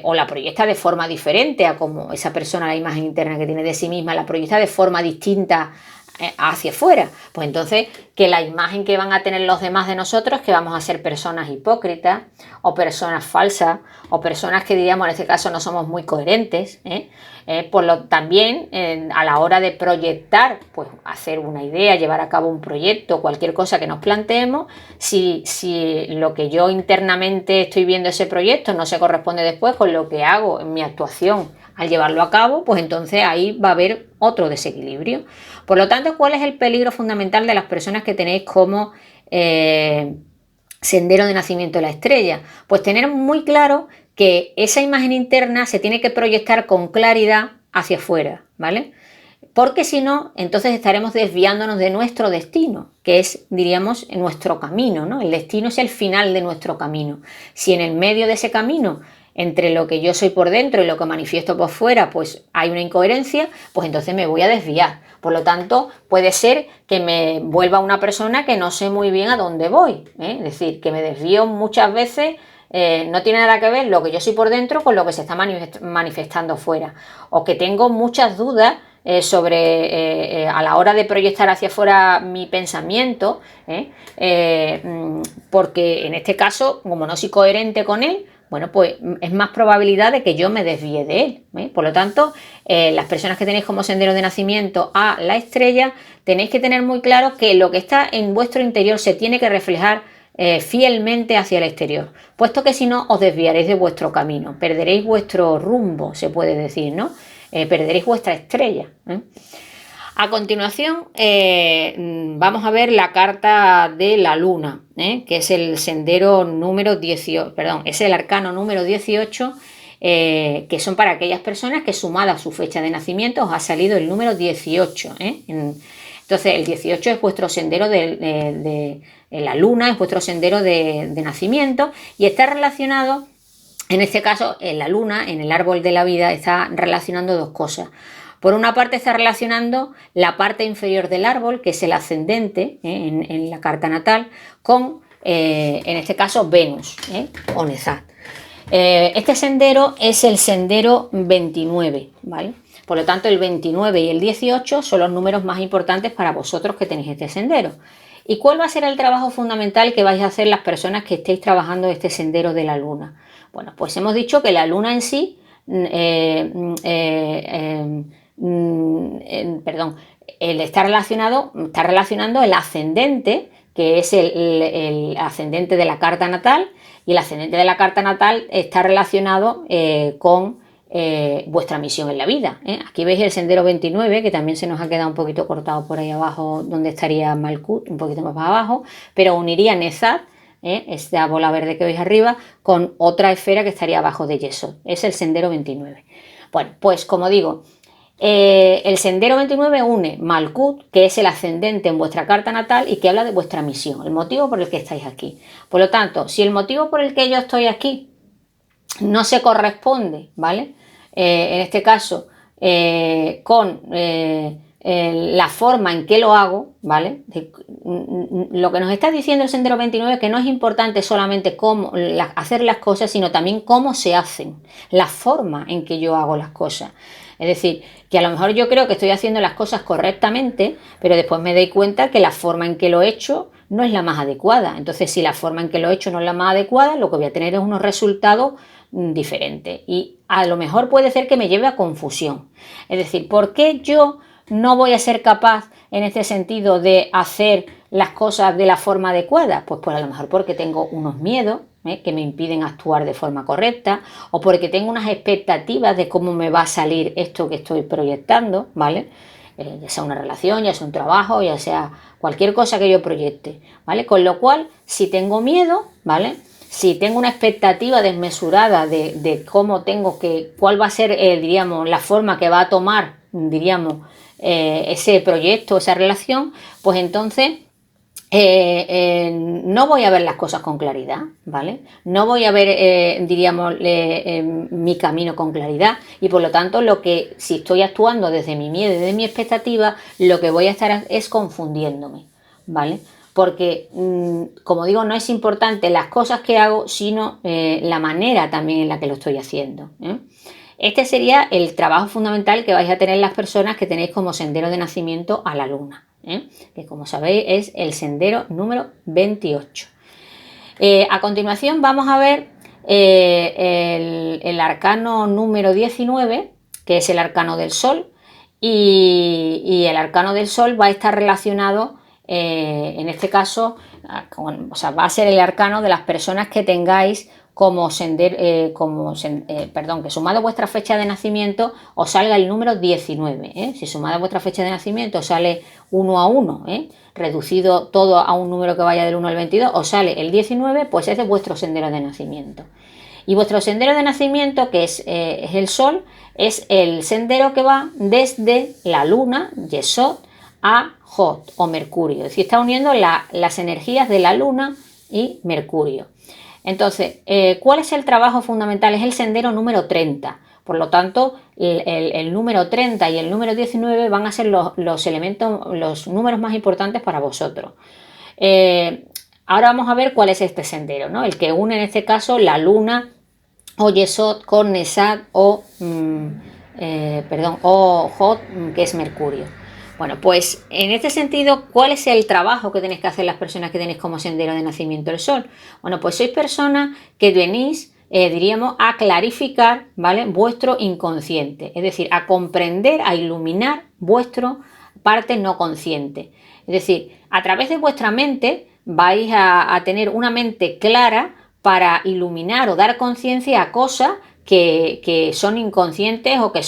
o la proyecta de forma diferente a como esa persona, la imagen interna que tiene de sí misma, la proyecta de forma distinta hacia afuera, pues entonces que la imagen que van a tener los demás de nosotros es que vamos a ser personas hipócritas o personas falsas o personas que diríamos en este caso no somos muy coherentes. También a la hora de proyectar, pues hacer una idea, llevar a cabo un proyecto, cualquier cosa que nos planteemos, si lo que yo internamente estoy viendo ese proyecto no se corresponde después con lo que hago en mi actuación al llevarlo a cabo, pues entonces ahí va a haber otro desequilibrio. Por lo tanto, ¿cuál es el peligro fundamental de las personas que tenéis como sendero de nacimiento de la estrella? Pues tener muy claro que esa imagen interna se tiene que proyectar con claridad hacia afuera, ¿vale? Porque si no, entonces estaremos desviándonos de nuestro destino, que es, diríamos, nuestro camino, ¿no? El destino es el final de nuestro camino. Si en el medio de ese camino, entre lo que yo soy por dentro y lo que manifiesto por fuera, pues hay una incoherencia, pues entonces me voy a desviar. Por lo tanto, puede ser que me vuelva una persona que no sé muy bien a dónde voy, Es decir, que me desvío muchas veces. No tiene nada que ver lo que yo soy por dentro con lo que se está manifestando fuera, o que tengo muchas dudas sobre a la hora de proyectar hacia afuera mi pensamiento, porque en este caso, como no soy coherente con él, bueno, pues es más probabilidad de que yo me desvíe de él. Por lo tanto, las personas que tenéis como sendero de nacimiento a la estrella, tenéis que tener muy claro que lo que está en vuestro interior se tiene que reflejar fielmente hacia el exterior, puesto que si no os desviaréis de vuestro camino, perderéis vuestro rumbo, se puede decir, ¿no? Perderéis vuestra estrella. A continuación vamos a ver la carta de la luna, que es el sendero número 18, perdón, es el arcano número 18, que son para aquellas personas que sumada a su fecha de nacimiento os ha salido el número 18. Entonces el 18 es vuestro sendero de la luna, es vuestro sendero de nacimiento y está relacionado, en este caso en la luna, en el árbol de la vida, está relacionando dos cosas. Por una parte está relacionando la parte inferior del árbol, que es el ascendente en la carta natal, con, en este caso, Venus o Nezat. Este sendero es el sendero 29, ¿vale? Por lo tanto, el 29 y el 18 son los números más importantes para vosotros que tenéis este sendero. ¿Y cuál va a ser el trabajo fundamental que vais a hacer las personas que estéis trabajando este sendero de la luna? Bueno, pues hemos dicho que la luna en sí... está relacionando el ascendente, que es el ascendente de la carta natal, y el ascendente de la carta natal está relacionado con vuestra misión en la vida. Aquí veis el sendero 29, que también se nos ha quedado un poquito cortado por ahí abajo, donde estaría Malkut, un poquito más abajo, pero uniría Nezat, esta bola verde que veis arriba, con otra esfera que estaría abajo de Yesod. Es el sendero 29. Bueno, pues como digo, el sendero 29 une Malkut, que es el ascendente en vuestra carta natal y que habla de vuestra misión, el motivo por el que estáis aquí. Por lo tanto, si el motivo por el que yo estoy aquí no se corresponde, ¿vale? En este caso, con la forma en que lo hago, ¿vale? Lo que nos está diciendo el sendero 29 es que no es importante solamente cómo hacer las cosas, sino también cómo se hacen, la forma en que yo hago las cosas. Es decir, que a lo mejor yo creo que estoy haciendo las cosas correctamente, pero después me doy cuenta que la forma en que lo he hecho no es la más adecuada. Entonces, si la forma en que lo he hecho no es la más adecuada, lo que voy a tener es unos resultados diferentes. Y a lo mejor puede ser que me lleve a confusión. Es decir, ¿por qué yo no voy a ser capaz en este sentido de hacer las cosas de la forma adecuada? Pues a lo mejor porque tengo unos miedos que me impiden actuar de forma correcta, o porque tengo unas expectativas de cómo me va a salir esto que estoy proyectando, ¿vale? Ya sea una relación, ya sea un trabajo, ya sea cualquier cosa que yo proyecte, ¿vale? Con lo cual, si tengo miedo, ¿vale? Si tengo una expectativa desmesurada de cómo cuál va a ser, diríamos, la forma que va a tomar, diríamos, ese proyecto, esa relación, pues entonces no voy a ver las cosas con claridad, ¿vale? No voy a ver, diríamos, mi camino con claridad, y por lo tanto si estoy actuando desde mi miedo y desde mi expectativa, lo que voy a estar es confundiéndome, ¿vale? Porque, como digo, no es importante las cosas que hago, sino la manera también en la que lo estoy haciendo. Este sería el trabajo fundamental que vais a tener las personas que tenéis como sendero de nacimiento a la luna, que como sabéis es el sendero número 28. A continuación vamos a ver el arcano número 19, que es el arcano del sol, y el arcano del sol va a estar relacionado, en este caso, va a ser el arcano de las personas que tengáis que sumado a vuestra fecha de nacimiento os salga el número 19. Si sumado a vuestra fecha de nacimiento os sale 1 a 1, reducido todo a un número que vaya del 1 al 22, os sale el 19, pues ese es vuestro sendero de nacimiento. Y vuestro sendero de nacimiento, que es el sol, es el sendero que va desde la luna, Yesod, a Jod o Mercurio. Es decir, está uniendo las energías de la luna y Mercurio. Entonces, ¿cuál es el trabajo fundamental? Es el sendero número 30. Por lo tanto, el número 30 y el número 19 van a ser los números más importantes para vosotros. Ahora vamos a ver cuál es este sendero, ¿no? El que une en este caso la luna o Yesod con Nezat o Jod, que es Mercurio. Bueno, pues en este sentido, ¿cuál es el trabajo que tenéis que hacer las personas que tenéis como sendero de nacimiento del sol? Bueno, pues sois personas que venís, diríamos, a clarificar, ¿vale?, vuestro inconsciente, es decir, a comprender, a iluminar vuestra parte no consciente. Es decir, a través de vuestra mente vais a tener una mente clara para iluminar o dar conciencia a cosas que son inconscientes o que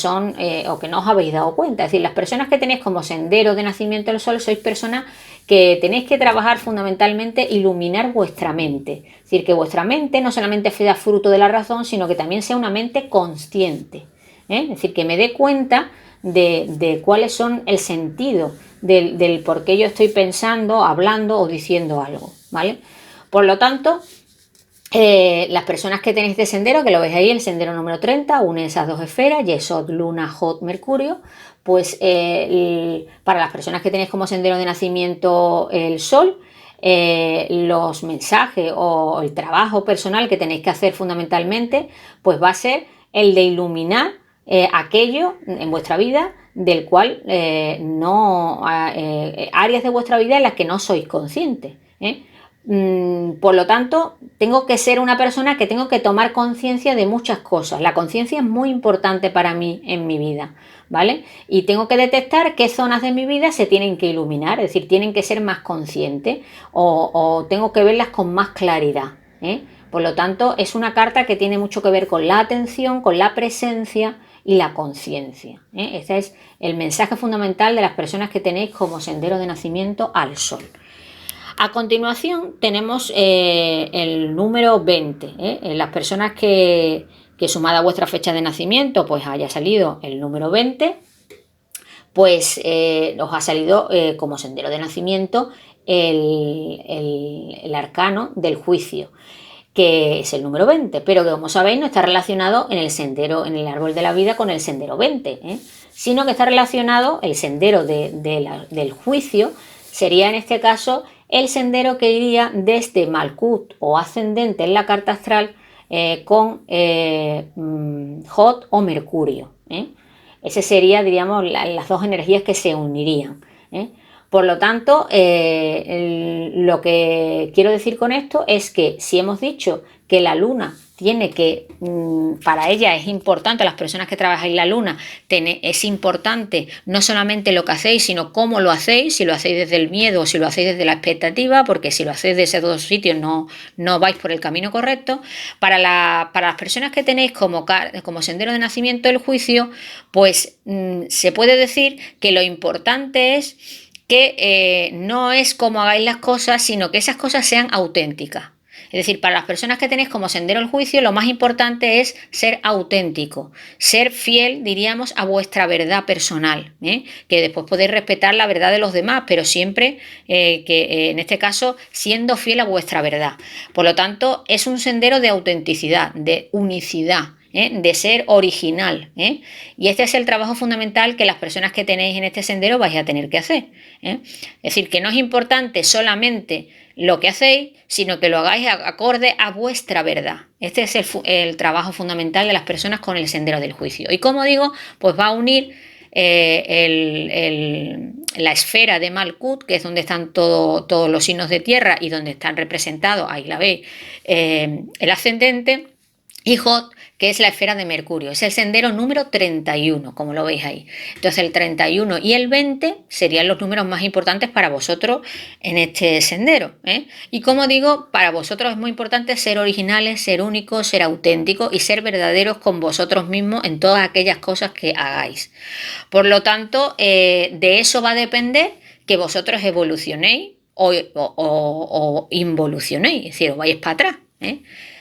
o que no os habéis dado cuenta. Es decir, las personas que tenéis como sendero de nacimiento del sol sois personas que tenéis que trabajar fundamentalmente iluminar vuestra mente. Es decir, que vuestra mente no solamente sea fruto de la razón, sino que también sea una mente consciente. Es decir, que me dé cuenta de cuáles son el sentido del por qué yo estoy pensando, hablando o diciendo algo, ¿vale? Por lo tanto, las personas que tenéis este sendero, que lo veis ahí, el sendero número 30, une esas dos esferas, Yesod, Luna, Jod, Mercurio, pues para las personas que tenéis como sendero de nacimiento el Sol, los mensajes o el trabajo personal que tenéis que hacer fundamentalmente, pues va a ser el de iluminar aquello en vuestra vida del cual áreas de vuestra vida en las que no sois conscientes. Por lo tanto, tengo que ser una persona que tengo que tomar conciencia de muchas cosas. La conciencia es muy importante para mí en mi vida, ¿vale? Y tengo que detectar qué zonas de mi vida se tienen que iluminar, es decir, tienen que ser más conscientes o tengo que verlas con más claridad, ¿eh? Por lo tanto, es una carta que tiene mucho que ver con la atención, con la presencia y la conciencia, ¿eh? Este es el mensaje fundamental de las personas que tenéis como sendero de nacimiento al Sol. A continuación tenemos el número 20, las personas que sumada a vuestra fecha de nacimiento pues haya salido el número 20, pues os ha salido como sendero de nacimiento el arcano del juicio, que es el número 20, pero que como sabéis no está relacionado en el sendero, en el árbol de la vida con el sendero 20, sino que está relacionado el sendero del juicio, sería en este caso el sendero que iría desde Malkut o ascendente en la carta astral con Jod o Mercurio. Ese sería, diríamos, las dos energías que se unirían. Por lo tanto, lo que quiero decir con esto es que si hemos dicho que la luna tiene que, para ella es importante, a las personas que trabajáis la luna, es importante no solamente lo que hacéis, sino cómo lo hacéis, si lo hacéis desde el miedo o si lo hacéis desde la expectativa, porque si lo hacéis desde esos dos sitios no vais por el camino correcto. Para las personas que tenéis como sendero de nacimiento el juicio, pues se puede decir que lo importante es que no es cómo hagáis las cosas, sino que esas cosas sean auténticas. Es decir, para las personas que tenéis como sendero el juicio, lo más importante es ser auténtico, ser fiel, diríamos, a vuestra verdad personal, que después podéis respetar la verdad de los demás, pero siempre, en este caso, siendo fiel a vuestra verdad. Por lo tanto, es un sendero de autenticidad, de unicidad, de ser original, y este es el trabajo fundamental que las personas que tenéis en este sendero vais a tener que hacer. Es decir, que no es importante solamente lo que hacéis, sino que lo hagáis acorde a vuestra verdad. Este es el trabajo fundamental de las personas con el sendero del juicio. Y como digo, pues va a unir la esfera de Malkut, que es donde están todos los signos de tierra y donde están representados, ahí la veis, el ascendente, y Jod, que es la esfera de Mercurio. Es el sendero número 31, como lo veis ahí. Entonces el 31 y el 20 serían los números más importantes para vosotros en este sendero. Y como digo, para vosotros es muy importante ser originales, ser únicos, ser auténticos y ser verdaderos con vosotros mismos en todas aquellas cosas que hagáis. Por lo tanto, de eso va a depender que vosotros evolucionéis o involucionéis, es decir, os vais para atrás.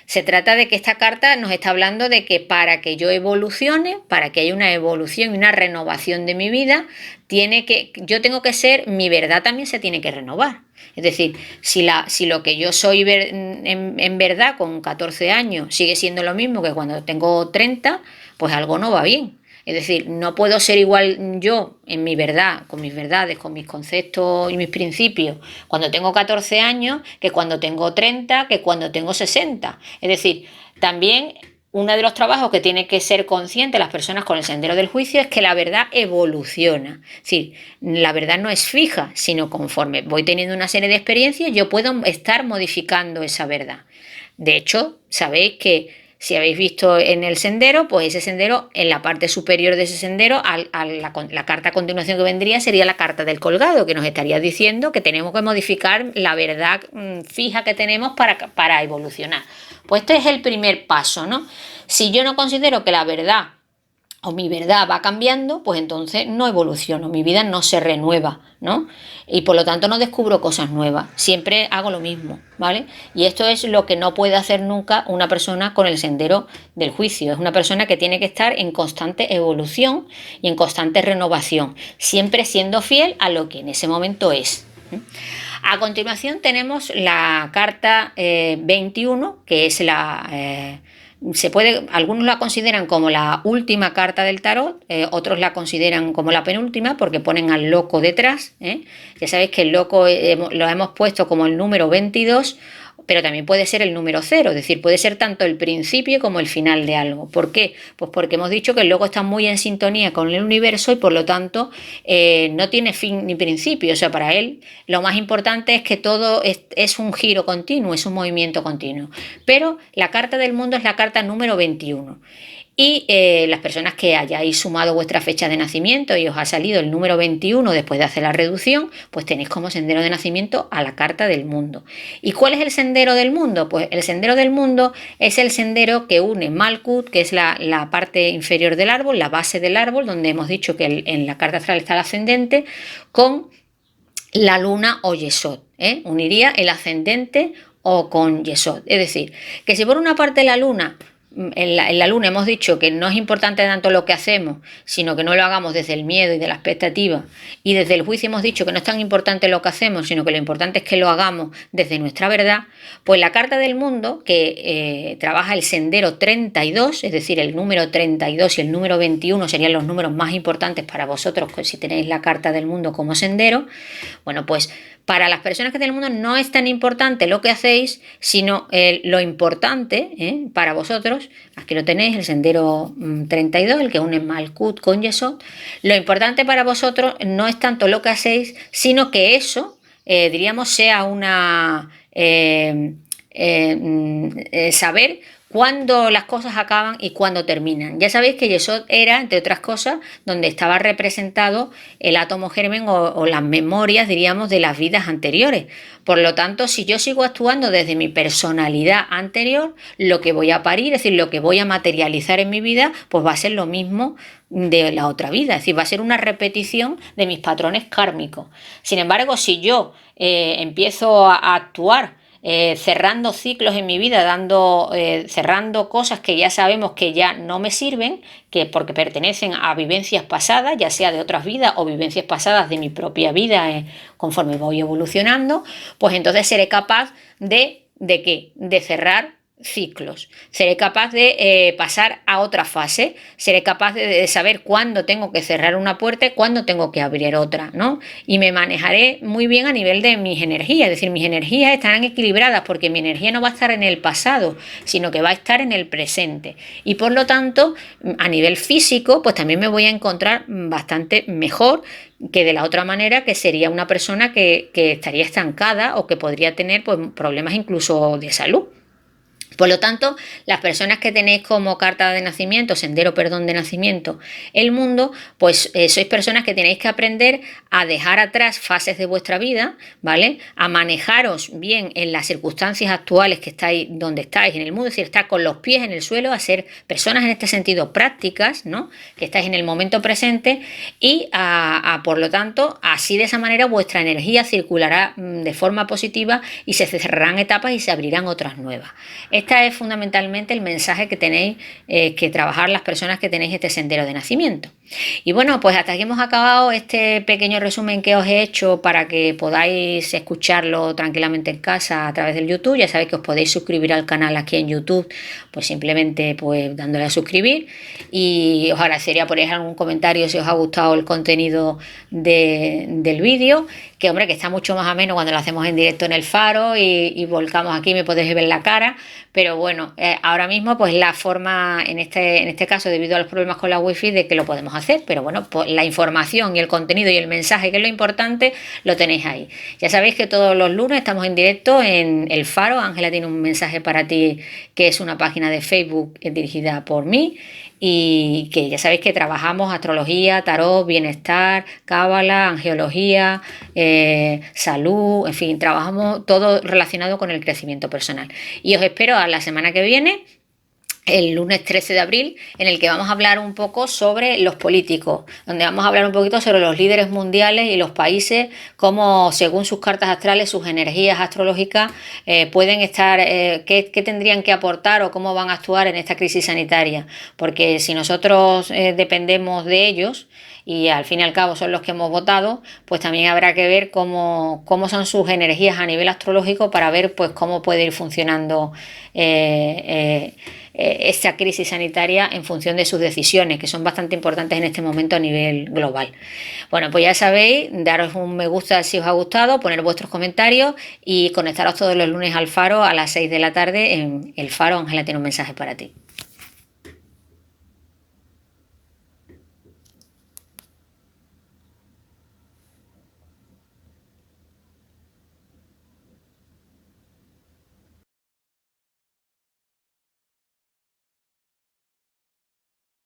Se trata de que esta carta nos está hablando de que para que yo evolucione, para que haya una evolución y una renovación de mi vida, yo tengo que ser, mi verdad también se tiene que renovar. Es decir, si lo que yo soy en verdad con 14 años sigue siendo lo mismo que cuando tengo 30, pues algo no va bien. Es decir, no puedo ser igual yo en mi verdad, con mis verdades, con mis conceptos y mis principios, cuando tengo 14 años, que cuando tengo 30, que cuando tengo 60. Es decir, también uno de los trabajos que tiene que ser consciente las personas con el sendero del juicio es que la verdad evoluciona. Es decir, la verdad no es fija, sino conforme voy teniendo una serie de experiencias, yo puedo estar modificando esa verdad. De hecho, sabéis que Si habéis visto en el sendero, pues ese sendero, en la parte superior de ese sendero, la carta a continuación que vendría sería la carta del colgado, que nos estaría diciendo que tenemos que modificar la verdad fija que tenemos para evolucionar. Pues este es el primer paso, ¿no? Si yo no considero que la verdad o mi verdad va cambiando, pues entonces no evoluciono, mi vida no se renueva, ¿no? Y por lo tanto no descubro cosas nuevas, siempre hago lo mismo, ¿vale? Y esto es lo que no puede hacer nunca una persona con el sendero del juicio, es una persona que tiene que estar en constante evolución y en constante renovación, siempre siendo fiel a lo que en ese momento es. A continuación tenemos la carta 21, que es algunos la consideran como la última carta del tarot, otros la consideran como la penúltima porque ponen al loco detrás. Ya sabéis que el loco lo hemos puesto como el número 22, pero también puede ser el número 0, es decir, puede ser tanto el principio como el final de algo. ¿Por qué? Pues porque hemos dicho que el loco está muy en sintonía con el universo y por lo tanto no tiene fin ni principio. O sea, para él lo más importante es que todo es un giro continuo, es un movimiento continuo. Pero la carta del mundo es la carta número 21. Y las personas que hayáis sumado vuestra fecha de nacimiento y os ha salido el número 21 después de hacer la reducción, pues tenéis como sendero de nacimiento a la carta del mundo. ¿Y cuál es el sendero del mundo? Pues el sendero del mundo es el sendero que une Malkuth, que es la parte inferior del árbol, la base del árbol, donde hemos dicho que en la carta astral está el ascendente, con la luna o Yesod. Uniría el ascendente o con Yesod. Es decir, que si por una parte la luna... En la luna hemos dicho que no es importante tanto lo que hacemos, sino que no lo hagamos desde el miedo y de la expectativa. Y desde el juicio hemos dicho que no es tan importante lo que hacemos, sino que lo importante es que lo hagamos desde nuestra verdad. Pues la carta del mundo, que trabaja el sendero 32, es decir, el número 32 y el número 21 serían los números más importantes para vosotros si tenéis la carta del mundo como sendero. Bueno, pues para las personas que tienen el mundo no es tan importante lo que hacéis, sino lo importante para vosotros, aquí lo tenéis, el sendero 32, el que une Malkuth con Yesod. Lo importante para vosotros no es tanto lo que hacéis, sino que eso, diríamos, sea una... saber cuándo las cosas acaban y cuándo terminan. Ya sabéis que Yesod era, entre otras cosas, donde estaba representado el átomo germen o las memorias, diríamos, de las vidas anteriores. Por lo tanto, si yo sigo actuando desde mi personalidad anterior, lo que voy a parir, es decir, lo que voy a materializar en mi vida, pues va a ser lo mismo de la otra vida, es decir, va a ser una repetición de mis patrones kármicos. Sin embargo, si yo empiezo a actuar cerrando ciclos en mi vida, cerrando cosas que ya sabemos que ya no me sirven, que porque pertenecen a vivencias pasadas, ya sea de otras vidas o vivencias pasadas de mi propia vida, conforme voy evolucionando, pues entonces seré capaz ¿de qué? De cerrar ciclos, seré capaz de pasar a otra fase, seré capaz de saber cuándo tengo que cerrar una puerta y cuándo tengo que abrir otra, ¿no? Y me manejaré muy bien a nivel de mis energías, es decir, mis energías estarán equilibradas porque mi energía no va a estar en el pasado, sino que va a estar en el presente. Y por lo tanto, a nivel físico, pues también me voy a encontrar bastante mejor que de la otra manera, que sería una persona que estaría estancada o que podría tener pues, problemas incluso de salud. Por lo tanto, las personas que tenéis como carta de nacimiento, sendero, perdón, de nacimiento, el mundo, pues sois personas que tenéis que aprender a dejar atrás fases de vuestra vida, ¿vale? A manejaros bien en las circunstancias actuales que estáis, donde estáis en el mundo, es decir, estar con los pies en el suelo, a ser personas en este sentido prácticas, ¿no? Que estáis en el momento presente y, por lo tanto, así de esa manera vuestra energía circulará de forma positiva y se cerrarán etapas y se abrirán otras nuevas. Este es fundamentalmente el mensaje que tenéis que trabajar las personas que tenéis este sendero de nacimiento. Y bueno, pues hasta aquí hemos acabado este pequeño resumen que os he hecho para que podáis escucharlo tranquilamente en casa a través del YouTube. Ya sabéis que os podéis suscribir al canal aquí en YouTube, pues simplemente pues dándole a suscribir, y os agradecería por dejar algún comentario si os ha gustado el contenido del vídeo, que hombre, que está mucho más ameno cuando lo hacemos en directo en el faro y volcamos aquí, me podéis ver la cara, Pero bueno, ahora mismo pues la forma, en este caso debido a los problemas con la wifi, de que lo podemos hacer, pero bueno, pues la información y el contenido y el mensaje, que es lo importante, lo tenéis ahí. Ya sabéis que todos los lunes estamos en directo en El Faro. Ángela tiene un mensaje para ti, que es una página de Facebook dirigida por mí, y que ya sabéis que trabajamos astrología, tarot, bienestar, cábala, angeología, salud, en fin, trabajamos todo relacionado con el crecimiento personal. Y os espero a la semana que viene, el lunes 13 de abril, en el que vamos a hablar un poco sobre los políticos, donde vamos a hablar un poquito sobre los líderes mundiales y los países, cómo según sus cartas astrales, sus energías astrológicas, pueden estar, qué tendrían que aportar o cómo van a actuar en esta crisis sanitaria. Porque si nosotros dependemos de ellos, y al fin y al cabo son los que hemos votado, pues también habrá que ver cómo son sus energías a nivel astrológico, para ver pues cómo puede ir funcionando esta crisis sanitaria en función de sus decisiones, que son bastante importantes en este momento a nivel global. Bueno, pues ya sabéis, daros un me gusta si os ha gustado, poner vuestros comentarios y conectaros todos los lunes al Faro a las 6 de la tarde en El Faro. Ángela tiene un mensaje para ti.